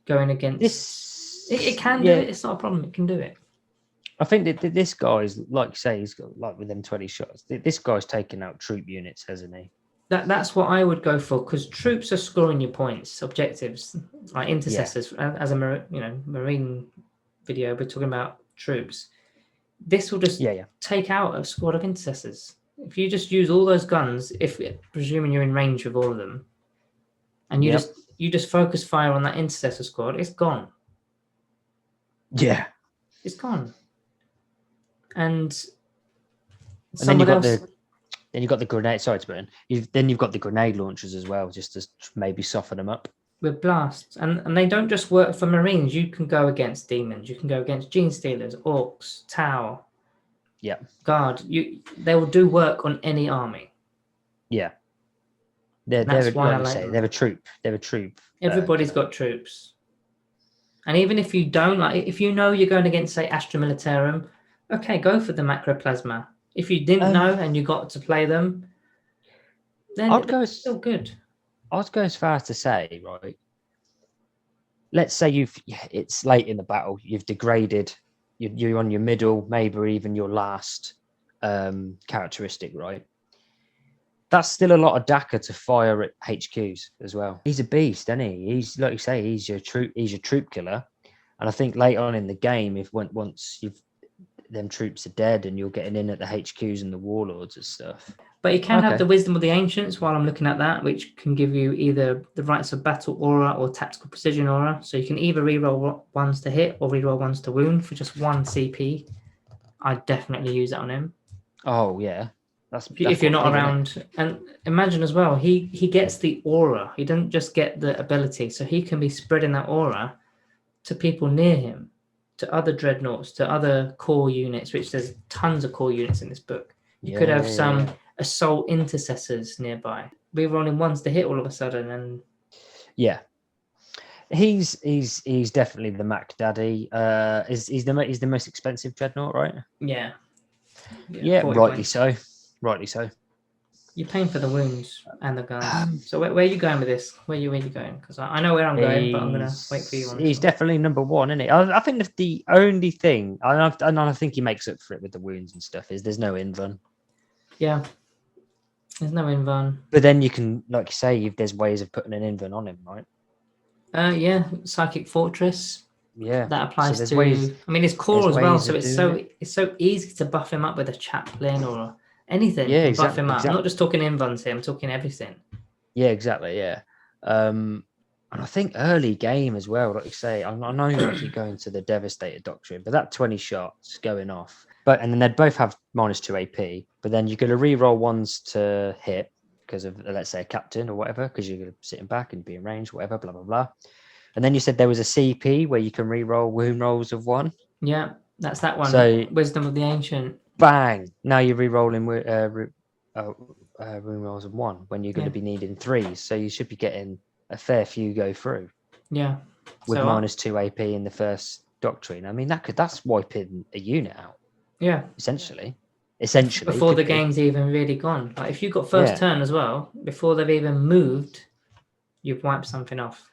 going against this. It can do it. It's not a problem. It can do it. I think that this guy's, like you say, he's got like with them 20 shots. This guy's taking out troop units, hasn't he? That's what I would go for, because troops are scoring your points, objectives, like intercessors. As a marine video, we're talking about troops. This will just take out a squad of intercessors. If you just use all those guns, presuming you're in range with all of them, and you just focus fire on that intercessor squad, it's gone. Yeah, it's gone. And then you've got the grenade. Sorry to burn. You've got the grenade launchers as well, just to maybe soften them up. With blasts, and they don't just work for Marines. You can go against demons. You can go against Gene Stealers, Orcs, Tau. Yeah. Guard. They will do work on any army. Yeah. They're a troop. They're a troop. Everybody's got troops. And even if you don't, if you know you're going against, say, Astra Militarum, okay, go for the Macroplasma. If you didn't know and you got to play them, then it's still good. I'd go as far as to say, right, let's say it's late in the battle, you've degraded, you're on your middle, maybe even your last characteristic, right? That's still a lot of DACA to fire at HQs as well. He's a beast, isn't he? He's, like you say, he's your troop killer. And I think later on in the game, once them troops are dead and you're getting in at the HQs and the warlords and stuff. But you can have the wisdom of the ancients while I'm looking at that, which can give you either the rights of battle aura or tactical precision aura. So you can either reroll ones to hit or reroll ones to wound for just 1 CP. I'd definitely use that on him. Oh yeah. That's if you're not around. And imagine as well, he gets the aura. He doesn't just get the ability. So he can be spreading that aura to people near him, to other dreadnoughts, to other core units, which there's tons of core units in this book. You could have some assault intercessors nearby. Rerolling ones to hit all of a sudden, and he's definitely the Mac Daddy. He's the most expensive dreadnought, right? Yeah, rightly so. Rightly so. You're paying for the wounds and the guns. So where are you going with this? Where are you going? Because I know where I'm going, but I'm going to wait for you on this. He's definitely number one, isn't he? I think that the only thing, and I think he makes up for it with the wounds and stuff, is there's no invuln. Yeah. There's no invuln. But then you can, like you say, there's ways of putting an invuln on him, right? Yeah, Psychic Fortress. Yeah. That applies so to ways, I mean, it's core as well, so it's so easy to buff him up with a chaplain or anything. Yeah, buff him up. I'm not just talking invuns here, I'm talking everything. Yeah, exactly. Yeah. And I think early game as well, like you say, I know like you're going to the Devastator Doctrine, but that 20 shots going off. And then they'd both have -2 AP, but then you're going to re-roll ones to hit because of, let's say, a captain or whatever, because you're going to sitting back and be in range, whatever, blah, blah, blah. And then you said there was a CP where you can re-roll wound rolls of 1. Yeah, that's that one. So Wisdom of the Ancient. Bang! Now you're re-rolling wound rolls of 1 when you're going to be needing 3. So you should be getting a fair few go through. Yeah. With -2 AP in the first doctrine. I mean, that's wiping a unit out. Yeah. Essentially. Before the game's even really gone. Like if you've got first turn as well, before they've even moved, you've wiped something off.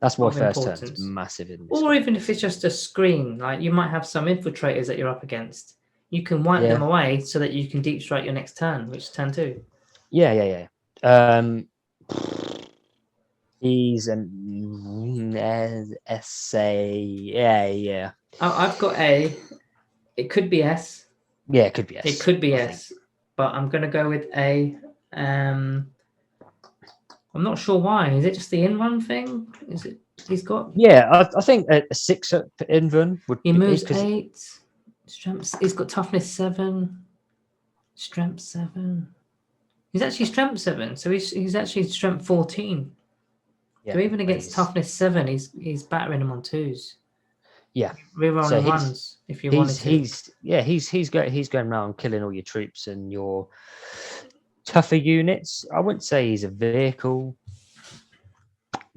That's why first turn is massive in this. Or even if it's just a screen, like you might have some infiltrators that you're up against. You can wipe them away so that you can deep strike your next turn, which is turn 2. Yeah. He's an SA. Yeah. Oh, I've got A. It could be S. Yeah, it could be S. It could be S, but I'm going to go with A. I'm not sure why. Is it just the invuln thing? Is it? He's got. Yeah, I think a 6 up invuln would. He moves 8. Strength. He's got toughness 7. Strength 7. He's actually strength 7, so he's actually strength 14. Yeah, so even against toughness 7, he's battering him on 2s. Yeah, rerolling 1s if you wanted to. He's going around killing all your troops and your tougher units. I wouldn't say he's a vehicle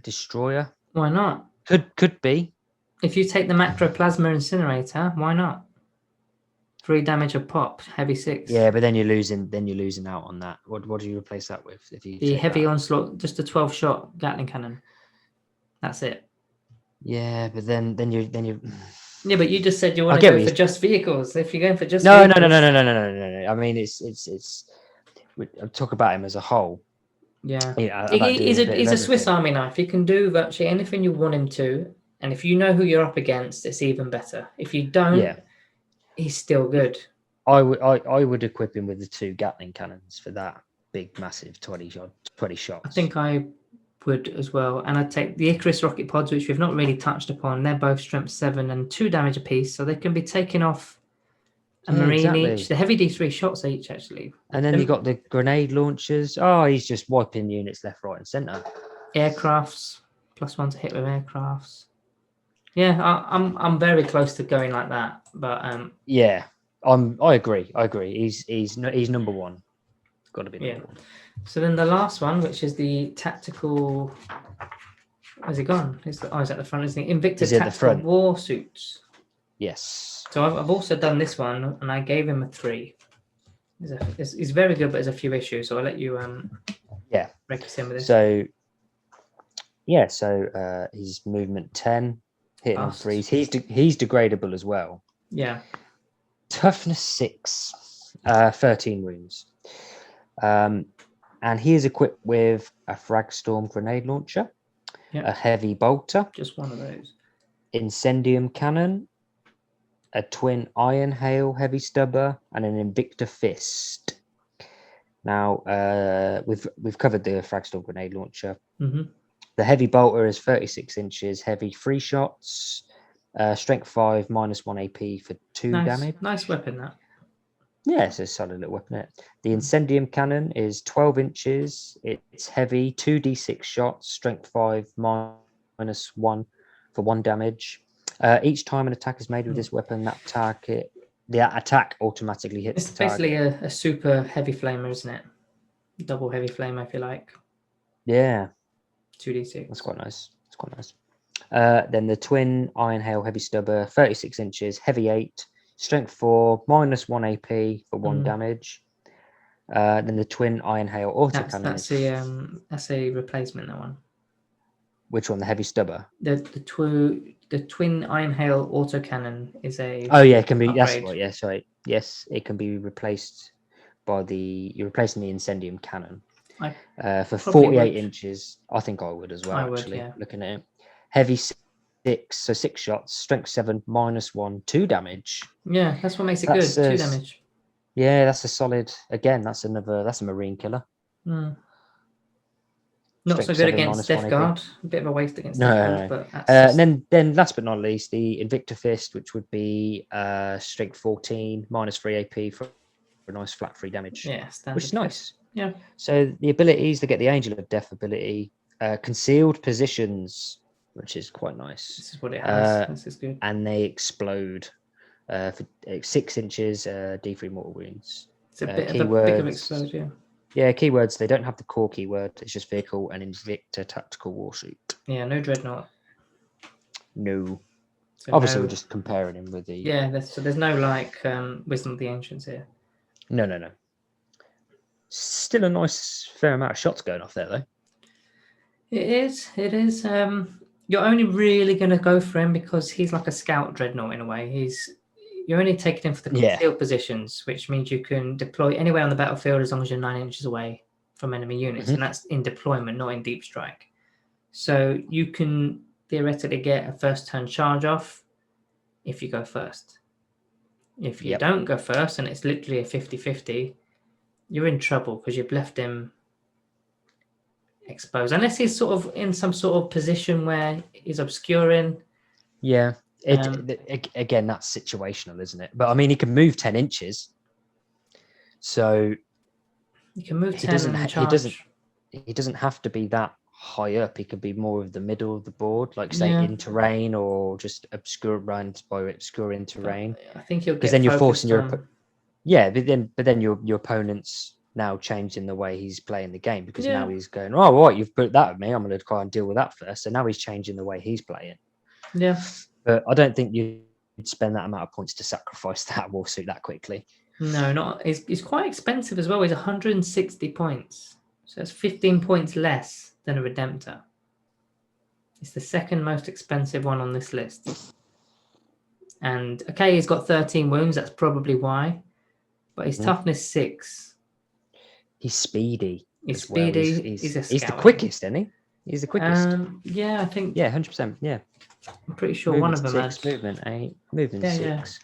destroyer. Why not? Could be. If you take the Macroplasma Incinerator, why not? 3 damage a pop, heavy 6. Yeah, but then you're losing out on that. What do you replace that with? If you the heavy onslaught, just a 12-shot Gatling cannon. That's it. Yeah, but then you. Yeah, but you just said you want to go for just vehicles. If you're going for just no. I mean, it's. I'll talk about him as a whole. Yeah, he's a Swiss Army knife. He can do virtually anything you want him to, and if you know who you're up against, it's even better. If you don't, he's still good. I would equip him with the 2 Gatling cannons for that big, massive 20 shots. I think I would as well, and I'd take the Icarus rocket pods, which we've not really touched upon. They're both strength 7 and 2 damage apiece, so they can be taken off a marine each. The heavy D3 shots each, actually. And then you got the grenade launchers. Oh, he's just wiping units left, right, and centre. Aircrafts, +1 to hit with aircrafts. Yeah, I'm very close to going like that, but yeah, I agree. He's number 1. Got to be number 1. So then the last one, which is the tactical. Where's he gone? He's at the front, isn't he? Invictor tactical warsuits. Yes. So I've also done this one, and I gave him a 3. He's very good, but there's a few issues. So I'll let you reckless him with this. So his movement 10, hitting on 3s. He's degradable as well. Yeah. Toughness 6, 13 wounds. And he is equipped with a Fragstorm grenade launcher, a heavy bolter, just one of those, incendium cannon, a twin iron hail heavy stubber, and an Invictor fist. Now we've covered the Fragstorm grenade launcher. Mm-hmm. The heavy bolter is 36 inches, heavy 3 shots, strength 5, -1 AP for 2 damage. Nice weapon, that. Yeah, it's a solid little weapon. The incendium cannon is 12 inches. It's heavy, 2d6 shots, strength 5, -1 for 1 damage. Each time an attack is made with this weapon, the attack automatically hits It's the target. basically a super heavy flamer, isn't it? Double heavy flamer, if you like. Yeah. 2d6. That's quite nice. That's quite nice. Then the twin Iron Hail Heavy Stubber, 36 inches, heavy 8, strength 4, -1 AP for 1 damage. Then the twin Iron Hail Autocannon. That's a replacement, that one. Which one? The Heavy Stubber? The twin Iron Hail Autocannon is a... Oh, yeah, it can be... upgrade. That's right, yeah, sorry. Yes, it can be replaced by the... You're replacing the Incendium Cannon. For 48 inches. I think I would as well, actually, looking at it. Heavy 6, so 6 shots, strength 7, -1, 2 damage. Yeah, that's what makes it good. 2 damage. Yeah, that's a solid. Again, that's a marine killer. Not strength so good 7, against Death Guard. A bit of a waste against Death Guard. But and then last but not least, the Invictor Fist, which would be strength 14, -3 AP for a nice flat 3 damage. Yeah, which is nice. Yeah. So the abilities, they get the Angel of Death ability, concealed positions, which is quite nice. This is what it has. This is good. And they explode for 6 inches, D3 mortal wounds. It's a bit of a bigger explode, yeah. Yeah, keywords, they don't have the core keyword. It's just vehicle and Invictor tactical warsuit. Yeah, no dreadnought. No. So obviously, we're just comparing him with the... Yeah, so there's no, like, Wisdom of the Ancients here. No. Still a nice fair amount of shots going off there, though. It is. You're only really going to go for him because he's like a scout dreadnought in a way. You're only taking him for the concealed positions, which means you can deploy anywhere on the battlefield as long as you're 9 inches away from enemy units, and that's in deployment, not in deep strike. So you can theoretically get a first turn charge off if you go first. If you don't go first, and it's literally a 50-50, you're in trouble because you've left him exposed, unless he's sort of in some sort of position where he's obscuring. Yeah. Again, that's situational, isn't it? But I mean, he can move 10 inches. So he can move 10 he doesn't have to be that high up. He could be more of the middle of the board, like say in terrain or just obscuring terrain. I think he'll get, because then you're forcing but then your opponent's now changing the way he's playing the game, because now he's going, oh, what, you've put that at me, I'm going to try and deal with that first. So now he's changing the way he's playing. Yeah. But I don't think you'd spend that amount of points to sacrifice that warsuit that quickly. No, not. He's quite expensive as well. He's 160 points. So it's 15 points less than a Redemptor. It's the second most expensive one on this list. And, okay, he's got 13 wounds. That's probably why. But his toughness 6. He's speedy. He's speedy. He's the quickest, isn't he? He's the quickest. Yeah, I think. Yeah, 100%. Yeah. I'm pretty sure movement one of them has. Movement 8, movement 6,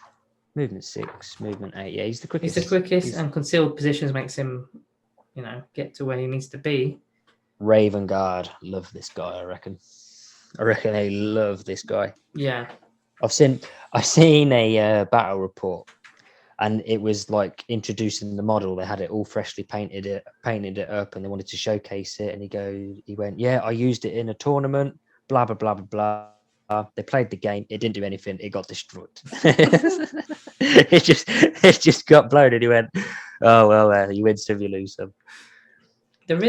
movement 6, movement 8. Yeah, he's the quickest. He's the quickest, and concealed positions makes him, get to where he needs to be. Raven Guard love this guy. I reckon they love this guy. Yeah. I've seen a battle report, and it was like introducing the model. They had it all freshly painted it up, and they wanted to showcase it. And he went, yeah, I used it in a tournament. Blah blah blah blah blah. They played the game. It didn't do anything. It got destroyed. it just got blown. And he went, "Oh well, you win some, you lose some." There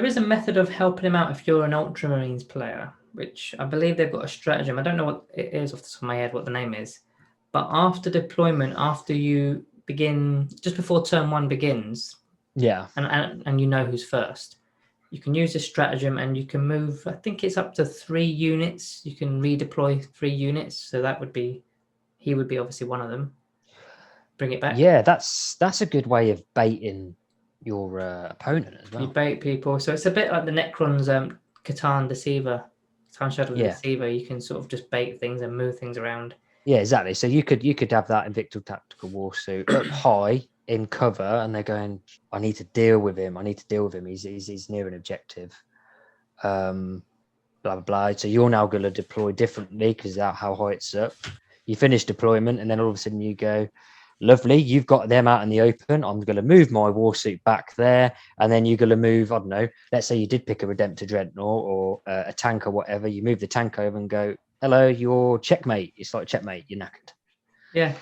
is a method of helping him out if you're an Ultramarines player, which I believe they've got a stratagem. I don't know what it is off the top of my head, what the name is, but after deployment, after you begin, just before turn 1 begins, and you know who's first. You can use a stratagem and you can move, I think it's up to 3 units. You can redeploy 3 units. So he would be obviously one of them. Bring it back. Yeah, that's a good way of baiting your opponent as well. You bait people. So it's a bit like the Necron's Catan Deceiver, Catan Shadow Deceiver. You can sort of just bait things and move things around. Yeah, exactly. So you could have that Invictor Tactical Warsuit up high in cover, and they're going, I need to deal with him. He's near an objective. Blah, blah, blah. So you're now going to deploy differently because that's how high it's up. You finish deployment, and then all of a sudden you go, lovely, you've got them out in the open. I'm going to move my warsuit back there. And then you're going to move, I don't know, let's say you did pick a Redemptor Dreadnought or a tank or whatever. You move the tank over and go, hello, you're checkmate. It's like checkmate, you're knackered. Yeah.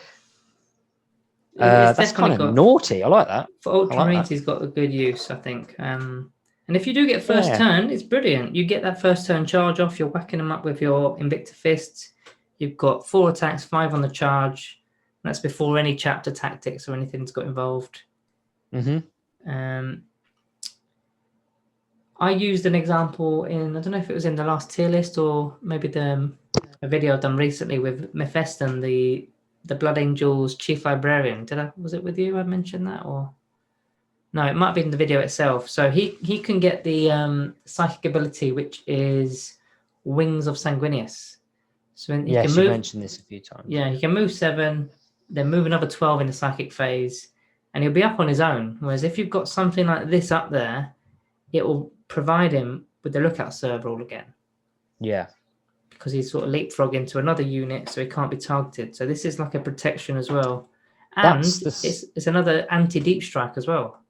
That's kind of naughty. I like that. For Ultramarines, he's got a good use, I think. And if you do get first turn, it's brilliant. You get that first turn charge off. You're whacking them up with your Invictor fists. You've got 4 attacks, 5 on the charge. That's before any chapter tactics or anything's got involved. I used an example in, I don't know if it was in the last tier list or maybe a video I've done recently with Mephiston, the Blood Angels Chief Librarian. Was it with you I mentioned that? Or no, it might be in the video itself. So he can get the psychic ability, which is Wings of Sanguinius. So he can move, you mentioned this a few times. Yeah, he can move 7, then move another 12 in the psychic phase, and he'll be up on his own. Whereas if you've got something like this up there, it will provide him with the lookout server all again. Yeah. Because he's sort of leapfrogging to another unit, so he can't be targeted. So this is like a protection as well. And it's another anti-deep strike as well.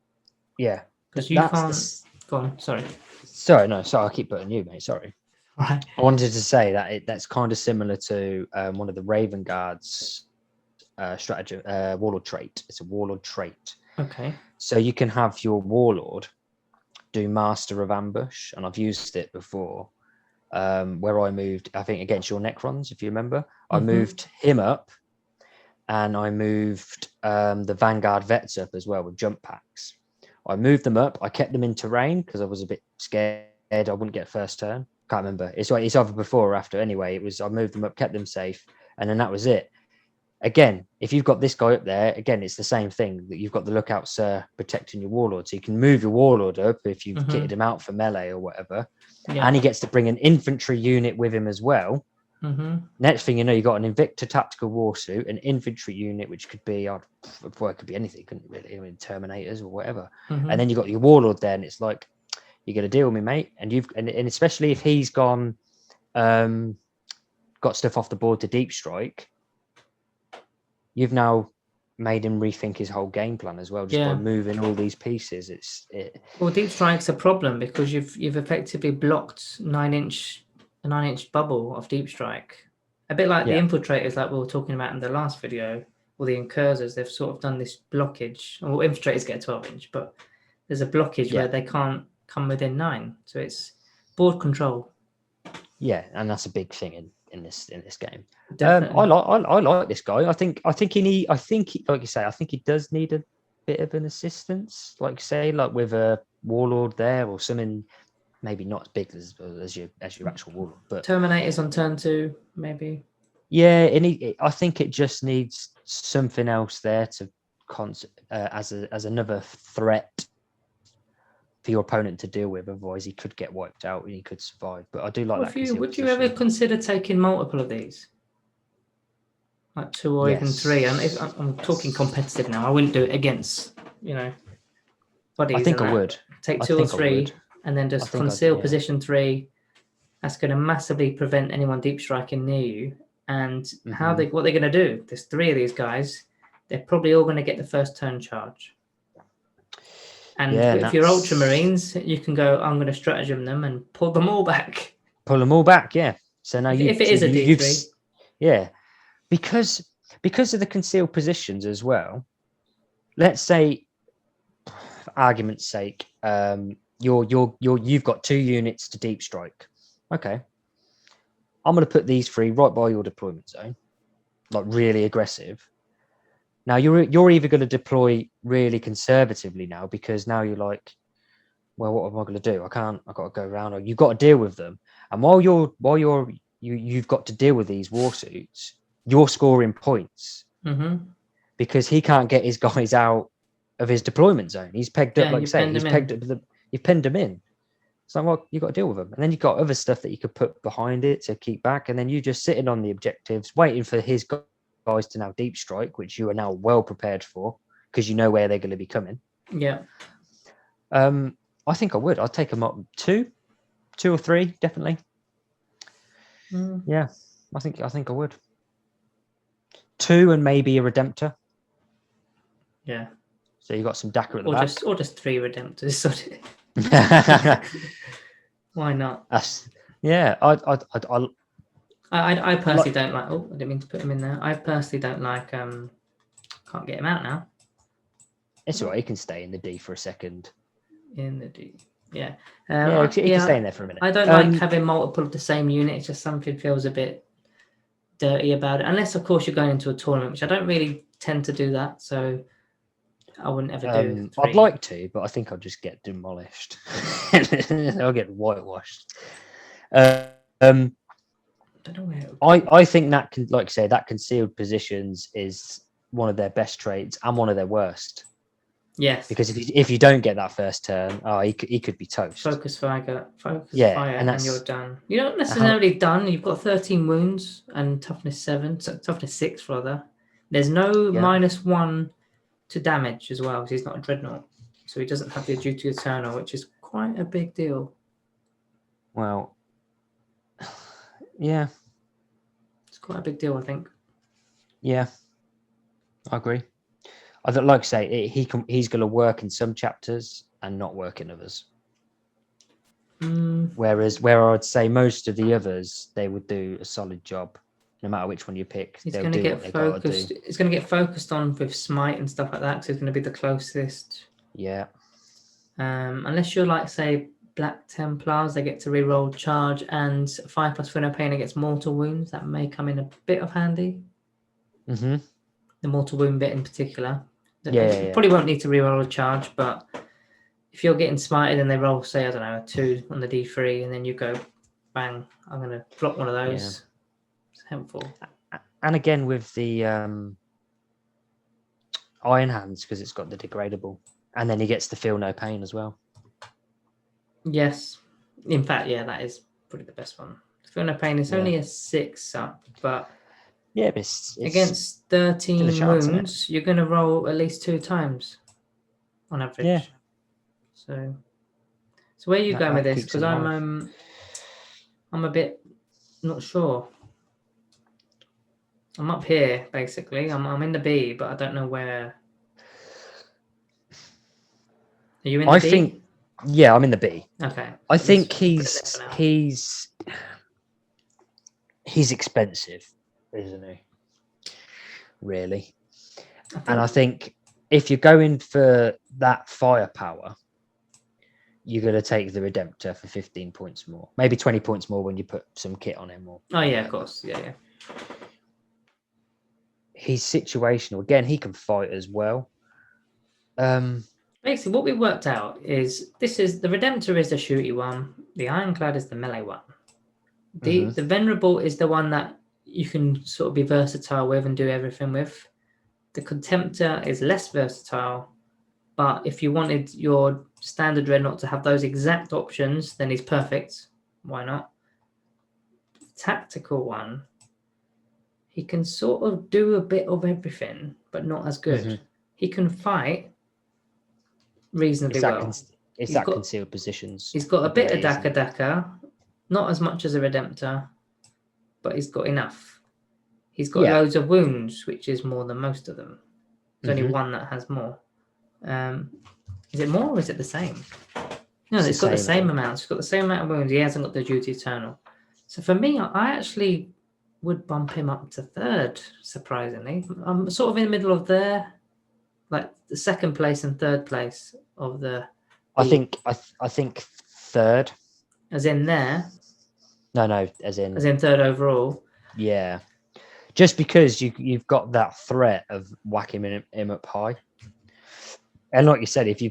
Yeah. Because you can't... Go on, sorry. Sorry, I keep putting you, mate. Sorry. Right. I wanted to say that that's kind of similar to one of the Raven Guard's strategy, warlord trait. It's a warlord trait. Okay. So you can have your warlord do Master of Ambush, and I've used it before, where I moved, I think, against your Necrons, if you remember. I moved him up, and I moved the Vanguard Vets up as well with jump packs. I moved them up. I kept them in terrain because I was a bit scared I wouldn't get first turn. Can't remember. It's either before or after. Anyway, I moved them up, kept them safe, and then that was it. Again, if you've got this guy up there, again, it's the same thing, that you've got the lookout sir protecting your warlord. So you can move your warlord up if you've kitted him out for melee or whatever. Yeah. And he gets to bring an infantry unit with him as well. Next thing you know, you got an Invictor tactical warsuit, an infantry unit, which could be, it could be anything, couldn't it really? I mean, Terminators or whatever. And then you got your warlord there, and it's like, you're going to deal with me, mate. And and especially if he's got stuff off the board to deep strike, you've now made him rethink his whole game plan as well, just by moving all these pieces. Well, deep strike's a problem because you've effectively blocked a 9-inch bubble of deep strike. A bit like the infiltrators, like we were talking about in the last video, or the incursors. They've sort of done this blockage. Well, infiltrators get a 12-inch, but there's a blockage where they can't come within 9. So it's board control. Yeah, and that's a big thing in this game. I like this guy. I think he like you say, I think he does need a bit of an assistance, like with a warlord there or something, maybe not as big as your actual warlord, but Terminators on turn 2, maybe. Yeah, and I think it just needs something else there to as another threat for your opponent to deal with. Otherwise, he could get wiped out and he could survive. But I do like that. Would you ever consider taking multiple of these, like 2 or even 3? And I'm talking competitive now. I wouldn't do it against buddies. I think I would take 2 or 3, and then just conceal position 3. That's going to massively prevent anyone deep striking near you. And what they're going to do? There's 3 of these guys. They're probably all going to get the first turn charge. And if you're Ultramarines, you can go, I'm going to stratagem them and pull them all back. Yeah. So now if it is a D3. Yeah. Because of the concealed positions as well, let's say, for argument's sake, you've got 2 units to deep strike. Okay. I'm going to put these 3 right by your deployment zone, like really aggressive. Now you're either going to deploy really conservatively now, because now you're like, well, what am I going to do? I've got to go around, or you've got to deal with them. And while you've got to deal with these warsuits, you're scoring points because he can't get his guys out of his deployment zone. He's pegged up, like you say, you've pinned him in. So well, you've got to deal with them. And then you've got other stuff that you could put behind it to keep back. And then you just sitting on the objectives, waiting for his guys to now deep strike, which you are now well prepared for because you know where they're going to be coming. Yeah. I think I would. I'd take them up 2 or 3, definitely. Yeah, I think I would. 2 and maybe a Redemptor. Yeah. So you got some Dakar at the back. Or just 3 Redemptors. Why not? Yeah, I personally don't like. Oh, I didn't mean to put him in there. I personally don't like. Can't get him out now. It's all right. He can stay in the D for a second. In the D, yeah. He can stay in there for a minute. I don't like having multiple of the same unit. It's just something feels a bit dirty about it. Unless, of course, you're going into a tournament, which I don't really tend to do that. So I wouldn't ever do 3. I'd like to, but I think I'll just get demolished. I'll get whitewashed. I think that can, like I say, that concealed positions is one of their best traits and one of their worst. Yes. Because if you don't get that first turn, he could be toast. Focus fire, fire, and you're done. You're not necessarily done. You've got 13 wounds and toughness 7, so toughness 6 rather. There's no -1 to damage as well, because he's not a dreadnought, so he doesn't have the duty eternal, which is quite a big deal. Well, yeah, it's quite a big deal, I think. Yeah, I agree. Like I say, he's going to work in some chapters and not work in others. Whereas I'd say most of the others, they would do a solid job, no matter which one you pick. He's going to get focused. It's going to get focused on with smite and stuff like that, because it's going to be the closest. Yeah. Unless you're like, say, Black Templars, they get to reroll charge, and 5+ for no pain against mortal wounds. That may come in a bit of handy. Mm-hmm. The mortal wound bit in particular. You probably won't need to reroll a charge, but if you're getting smited and they roll, say, I don't know, a 2 on the D3, and then you go, bang, I'm going to drop one of those. Yeah. It's helpful. And again, with the Iron Hands, because it's got the degradable, and then he gets the feel no pain as well. Yes. In fact, yeah, that is probably the best one. Feel no pain is only a 6 up, but yeah, but it's against 13 wounds, you're going to roll at least 2 times on average. Yeah. So where are you going with this? Because I'm a bit not sure. I'm up here basically. I'm in the B, but I don't know where. Are you in the B? I'm in the B. Okay. I think he's expensive, isn't he? Really. And I think if you're going for that firepower, you're going to take the Redemptor for 15 points more. Maybe 20 points more when you put some kit on him. Oh, yeah, of course. Yeah. He's situational. Again, he can fight as well. Basically, what we worked out is the Redemptor is the shooty one. The Ironclad is the melee one. The Venerable is the one that you can sort of be versatile with and do everything with. The Contemptor is less versatile, but if you wanted your standard dreadnought to have those exact options, then he's perfect. Why not? The tactical one, he can sort of do a bit of everything, but not as good. He can fight reasonably well. It's that concealed positions. He's got a bit of Daka, not as much as a Redemptor, but he's got enough. He's got loads of wounds, which is more than most of them. There's only one that has more. Is it more or is it the same? No, it's got the same amount. It's got the same amount of wounds. He hasn't got the duty eternal. So for me, I actually would bump him up to 3rd, surprisingly. I'm sort of in the middle of there, like the 2nd place and 3rd place of the. I think 3rd. As in there? No, as in 3rd overall. Yeah, just because you've got that threat of whacking him up high, and like you said, if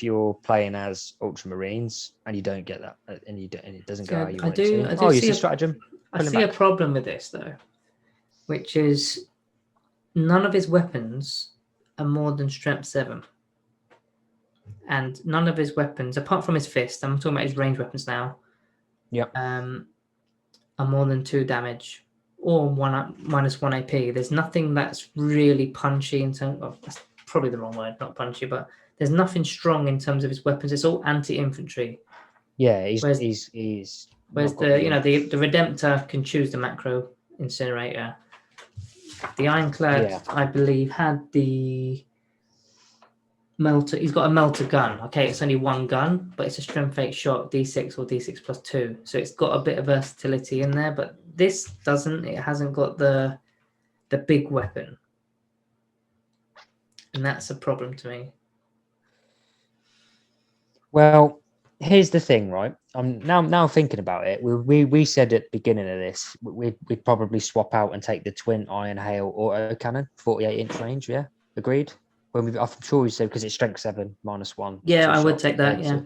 you're playing as Ultramarines and you don't get that, and it doesn't go how you want it to. Use the stratagem. I see a problem with this though, which is none of his weapons are more than strength 7. And none of his weapons, apart from his fist, I'm talking about his ranged weapons now. Yep. Are more than 2 damage or -1 AP. There's nothing that's really punchy in terms of, that's probably the wrong word, not punchy, but there's nothing strong in terms of his weapons. It's all anti-infantry. Yeah, he's whereas the Redemptor can choose the macro incinerator. The Ironclad, I believe, had the melter. He's got a melter gun. Okay, it's only one gun, but it's a strength 8 shot, D6 or D6 plus 2. So it's got a bit of versatility in there, but this doesn't. It hasn't got the big weapon, and that's a problem to me. Well, here's the thing, right? I'm now thinking about it. We said at the beginning of this we'd probably swap out and take the twin iron hail autocannon, 48-inch range. Yeah, agreed. When I'm sure we said because it's strength 7 -1. Yeah, I would take that. Yeah,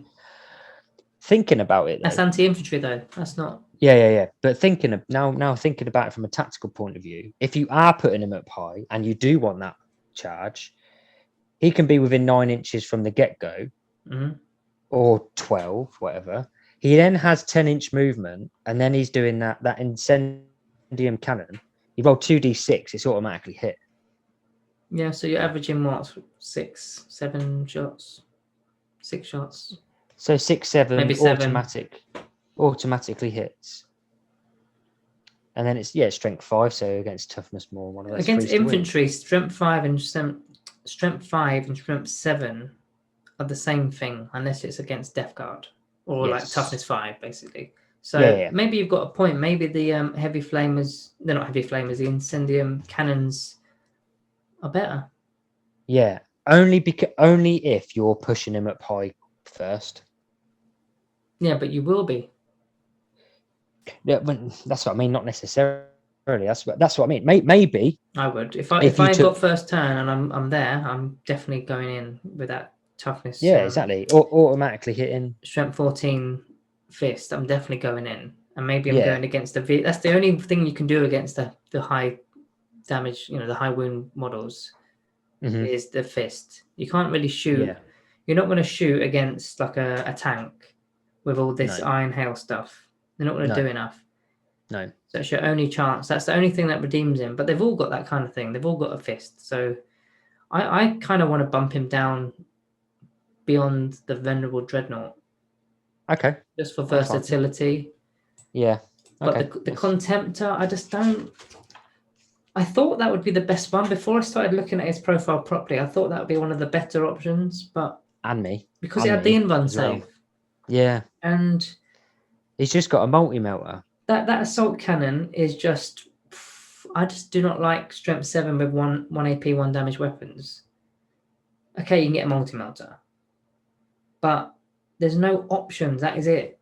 thinking about it, though, that's anti-infantry though. That's not. Yeah. But thinking about it from a tactical point of view, if you are putting him up high and you do want that charge, he can be within 9 inches from the get-go. Or 12, whatever. He then has 10-inch movement, and then he's doing that incendium cannon. You roll 2d6, it's automatically hit. Yeah, so you're averaging what, 6, 7 shots, 6 shots. So 6, 7, maybe 7. automatically hits. And then it's strength 5, so against toughness more. One of those against infantry, strength 5 and strength 7 are the same thing, unless it's against Death Guard or like toughness 5, basically. So maybe you've got a point. Maybe the heavy flamers, they're not heavy flamers, the incendium cannons are better. Yeah, only if you're pushing him up high first. Yeah, but you will be. Yeah, but that's what I mean. Not necessarily. That's what I mean. Maybe I would if I got first turn and I'm there. I'm definitely going in with that toughness. Yeah, exactly. Or automatically hitting strength 14 fist. I'm definitely going in, and maybe I'm going against the. That's the only thing you can do against the high damage. The high wound models is the fist. You can't really shoot. Yeah. You're not going to shoot against like a tank with all this iron hail stuff. They're not going to do enough. No. So it's your only chance. That's the only thing that redeems him. But they've all got that kind of thing. They've all got a fist. So I kind of want to bump him down beyond the Venerable Dreadnought. Okay. Just for versatility. Yeah. Okay. But the Contemptor, I just don't. I thought that would be the best one before I started looking at his profile properly. I thought that would be one of the better options, but because it had the in-run save. Yeah. And he's just got a multi-melter. That assault cannon is just. I just do not like strength 7 with 1 AP, 1 damage weapons. Okay, you can get a multi-melter, but there's no options. That is it.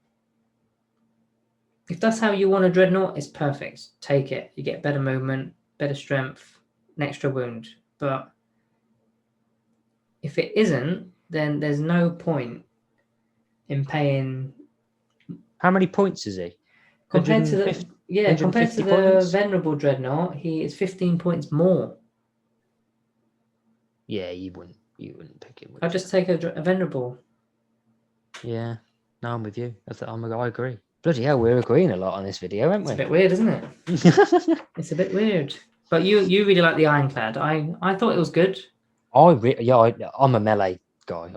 If that's how you want a dreadnought, it's perfect. Take it. You get better movement, better strength, an extra wound. But if it isn't, then there's no point in paying. How many points is he? Compared to the Venerable Dreadnought, he is 15 points more. Yeah, you wouldn't pick him. I'd just take a Venerable. Yeah, no, I'm with you. I agree. Bloody hell, we're agreeing a lot on this video, aren't we? It's a bit weird, isn't it? It's a bit weird. But you really like the Ironclad. I thought it was good. I'm a melee guy.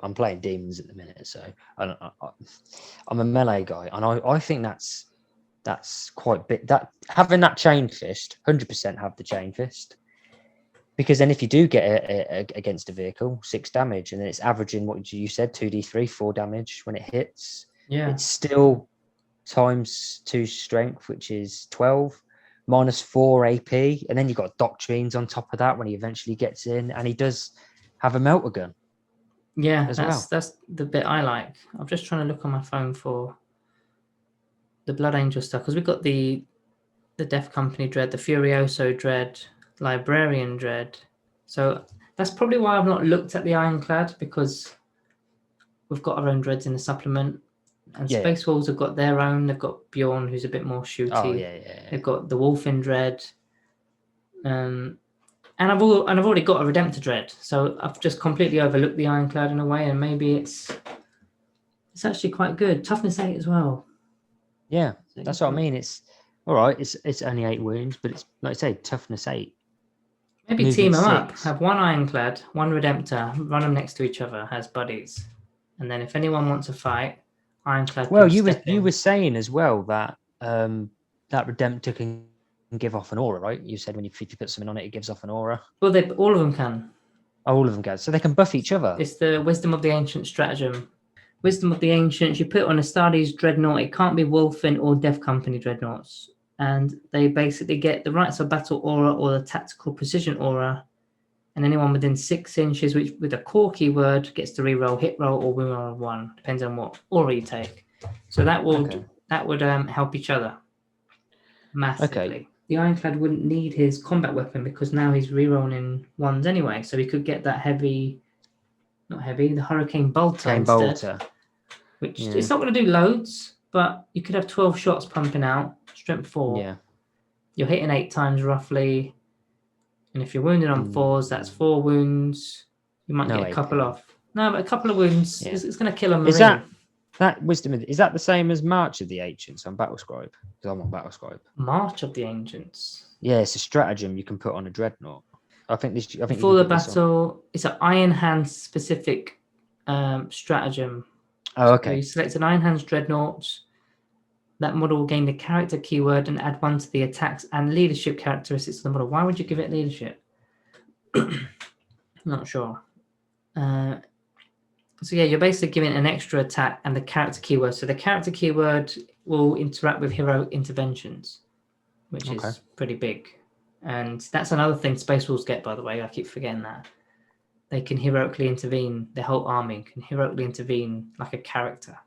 I'm playing demons at the minute, so I'm a melee guy, and I think that's quite big. That having that chain fist, 100% have the chain fist, because then if you do get against a vehicle, 6 damage, and then it's averaging what you said, 2d3, 4 damage when it hits. Yeah, it's still times 2 strength, which is 12. -4 AP, and then you've got doctrines on top of that when he eventually gets in, and he does have a melter gun. Yeah, that's the bit I like. I'm just trying to look on my phone for the Blood Angel stuff, because we've got the Death Company Dread, the Furioso Dread, Librarian Dread. So that's probably why I've not looked at the Ironclad, because we've got our own dreads in the supplement. And Space Wolves have got their own. They've got Bjorn, who's a bit more shooty. Oh, yeah. They've got the Wolf in Dread. And I've already got a Redemptor Dread. So I've just completely overlooked the Ironclad in a way, and maybe it's actually quite good. Toughness 8 as well. Yeah, that's what I mean. It's all right. It's only 8 wounds, but it's like I say, toughness 8. Maybe team them up. Have 1 Ironclad, 1 Redemptor, run them next to each other as buddies, and then if anyone wants to fight, Ironclad. Well, you were saying as well that that Redemptor can give off an aura, right? You said if you put something on it, it gives off an aura. Well, all of them can. All of them go. So they can buff each other. It's the Wisdom of the Ancient stratagem. Wisdom of the Ancients, you put it on Astartes dreadnought. It can't be Wolfen or Death Company dreadnoughts. And they basically get the Rights of Battle aura or the Tactical Precision aura. And anyone within 6 inches, which with a core keyword, gets to reroll, hit roll, or win roll 1, depends on what aura you take. So that would help each other massively. Okay. The Ironclad wouldn't need his combat weapon because now he's rerolling 1s anyway. So he could get that the Hurricane Bolter instead. Which it's not going to do loads, but you could have 12 shots pumping out, strength 4. Yeah. You're hitting 8 times roughly. And if you're wounded on 4s, that's 4 wounds. You might get a couple off. No, but a couple of wounds, it's going to kill a Marine. Is that Wisdom, is that the same as March of the Ancients on Battlescribe? Because I'm on Battlescribe. March of the Ancients? Yeah, it's a stratagem you can put on a dreadnought. Before the battle, it's an Iron Hand specific stratagem. Oh, okay. So you select an Iron Hands dreadnought. That model will gain the character keyword and add 1 to the attacks and leadership characteristics of the model. Why would you give it leadership? Not sure. So yeah, you're basically giving an extra attack and the character keyword. So the character keyword will interact with hero interventions, which is pretty big. And that's another thing Space Wolves get, by the way. I keep forgetting that. They can heroically intervene. The whole army can heroically intervene like a character.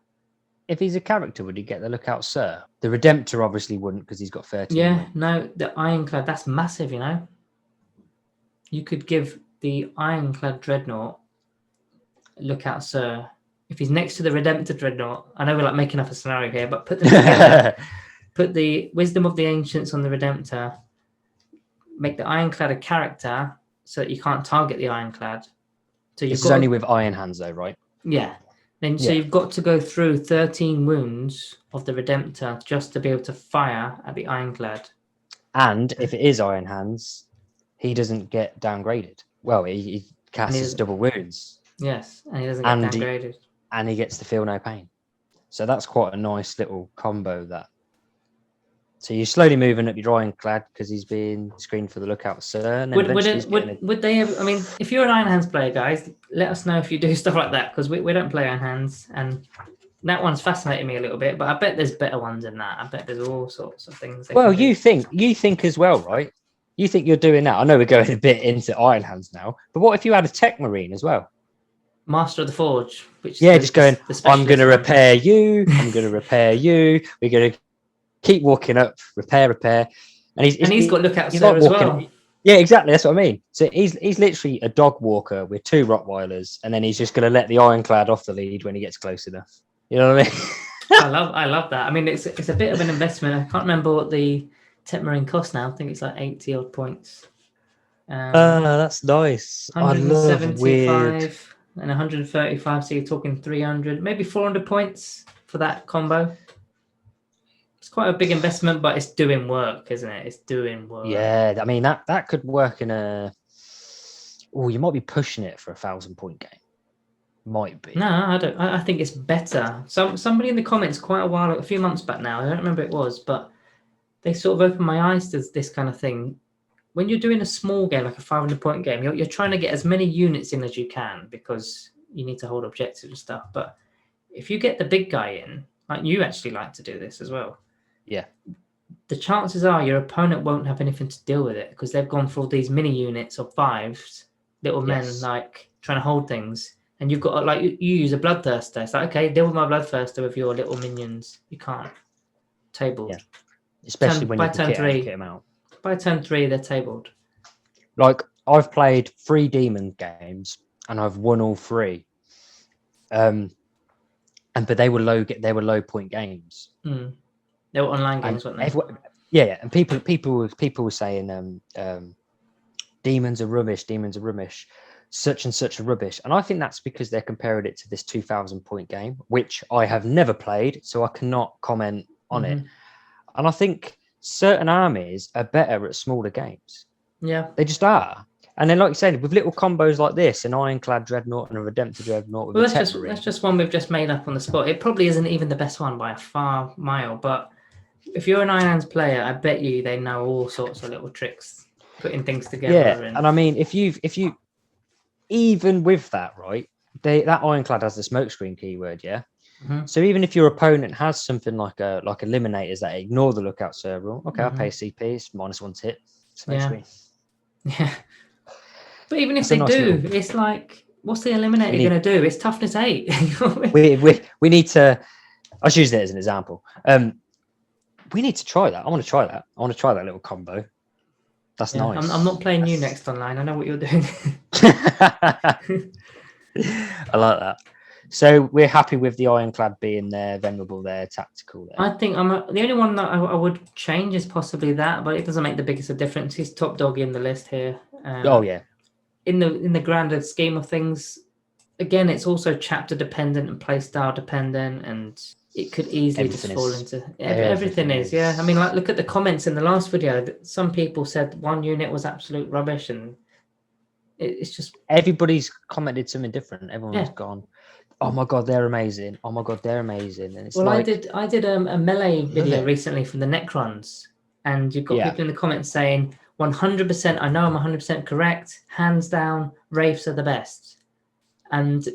If he's a character, would he get the Lookout Sir? The Redemptor obviously wouldn't because he's got 13. Yeah, no, the Ironclad, that's massive, you know. You could give the Ironclad Dreadnought Lookout Sir. If he's next to the Redemptor Dreadnought, I know we're like making up a scenario here, but put them together. Put the Wisdom of the Ancients on the Redemptor. Make the Ironclad a character so that you can't target the Ironclad. So this is only with Iron Hands though, right? Yeah. Then so you've got to go through 13 wounds of the Redemptor just to be able to fire at the Ironclad. And if it is Iron Hands, he doesn't get downgraded. Well, he casts double wounds. Yes, and he doesn't get downgraded. And he gets to feel no pain. So that's quite a nice little combo, that. So you're slowly moving up your Ironclad because he's being screened for the Lookout Sir. And would they ever, I mean, if you're an Iron Hands player, guys, let us know if you do stuff like that, because we don't play Iron Hands, and that one's fascinating me a little bit, but I bet there's better ones than that. I bet there's all sorts of things. Well, you think as well, right? You think you're doing that. I know we're going a bit into Iron Hands now, but what if you had a Tech Marine as well? Master of the Forge. Which just going, I'm going to repair you. I'm going to repair you. We're going to keep walking up, repair, and he's got Lookout Sir as well. Yeah, exactly. That's what I mean. So he's literally a dog walker with 2 Rottweilers, and then he's just going to let the Ironclad off the lead when he gets close enough. You know what I mean? I love that. I mean, it's a bit of an investment. I can't remember what the Tech Marine costs now. I think it's like 80 odd points. That's nice. 175 and 135. So you're talking 300, maybe 400 points for that combo. It's quite a big investment, but it's doing work, isn't it? It's doing work. Yeah, I mean that could work in a. Oh, you might be pushing it for a 1,000-point game. Might be. No, I don't. I think it's better. Somebody in the comments a few months back now, I don't remember who it was, but they sort of opened my eyes to this kind of thing. When you're doing a small game, like a 500-point game, you're trying to get as many units in as you can because you need to hold objectives and stuff. But if you get the big guy in, like you actually like to do this as well. Yeah. The chances are your opponent won't have anything to deal with it because they've gone for all these mini units of 5s, little men like trying to hold things. And you've got, like, you use a Bloodthirster. It's like, okay, deal with my Bloodthirster with your little minions. You can't. Tabled. Yeah. Especially when you can kit them out. By turn 3, they're tabled. Like, I've played 3 demon games and I've won all 3. But they were low point games. Mm. They were online games, weren't they? Yeah. And people were saying demons are rubbish. Such and such a rubbish, and I think that's because they're comparing it to this 2,000-point game, which I have never played, so I cannot comment on it. And I think certain armies are better at smaller games. Yeah, they just are. And then, like you said, with little combos like this, an Ironclad Dreadnought and a Redemptor Dreadnought. That's just one we've just made up on the spot. It probably isn't even the best one by a far mile, but if you're an Iron Hands player, I bet you they know all sorts of little tricks, putting things together. Yeah, and I mean, if you even with that, right? That Ironclad has the smokescreen keyword, yeah. Mm-hmm. So even if your opponent has something like eliminators that ignore the lookout server, okay, I'll pay CP, it's -1 hit, smokescreen. Yeah. But even if That's a they nice do, little... it's like, what's the eliminator going to do? It's toughness 8. we need to. I just use it as an example. We need to try that. I want to try that. I want to try that little combo. That's nice. I'm not playing you next online. I know what you're doing. I like that. So we're happy with the Ironclad being there, Venerable there, Tactical there. I think the only one that I would change is possibly that, but it doesn't make the biggest of difference. He's top dog in the list here. Oh yeah. In the grander scheme of things, again, it's also chapter dependent and playstyle dependent, and it could easily just fall into everything is. Yeah, I mean, like, look at the comments in the last video. Some people said one unit was absolute rubbish, and it's just everybody's commented something different. Everyone's gone, oh my god, they're amazing. Oh my god, they're amazing. And it's I did a melee video recently from the Necrons, and you've got people in the comments saying 100%. I know I'm 100% correct. Hands down, Wraiths are the best. And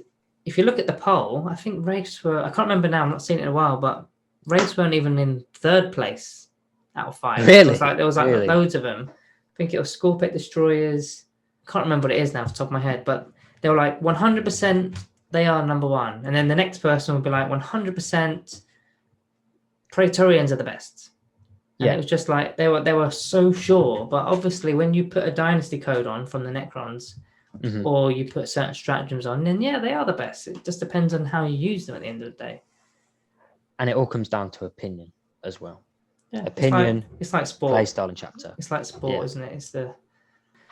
if you look at the poll, I think Wraiths were, I can't remember now, I'm not seen it in a while, but Wraiths weren't even in 3rd place out of 5. Really? There was loads of them. I think it was Scorpet Destroyers. I can't remember what it is now off the top of my head, but they were like 100% they are number 1. And then the next person would be like 100% Praetorians are the best. And it was just like they were so sure. But obviously when you put a dynasty code on from the Necrons, or you put certain stratagems on, then they are the best. It just depends on how you use them at the end of the day. And it all comes down to opinion as well. Yeah, opinion. It's like sport. Playstyle and chapter. It's like sport, isn't it? It's the.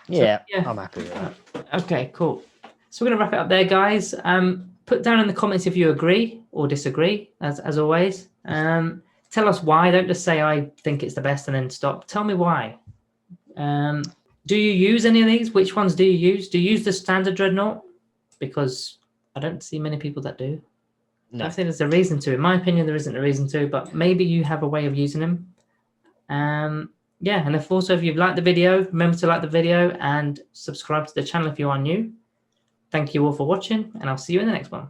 I'm happy with that. Okay, cool. So we're gonna wrap it up there, guys. Put down in the comments if you agree or disagree, as always. Tell us why. Don't just say I think it's the best and then stop. Tell me why. Do you use any of these? Which ones do you use? Do you use the standard dreadnought? Because I don't see many people that do. No. I think there's a reason to. In my opinion, there isn't a reason to, but maybe you have a way of using them. And if you've liked the video, remember to like the video and subscribe to the channel if you are new. Thank you all for watching, and I'll see you in the next one.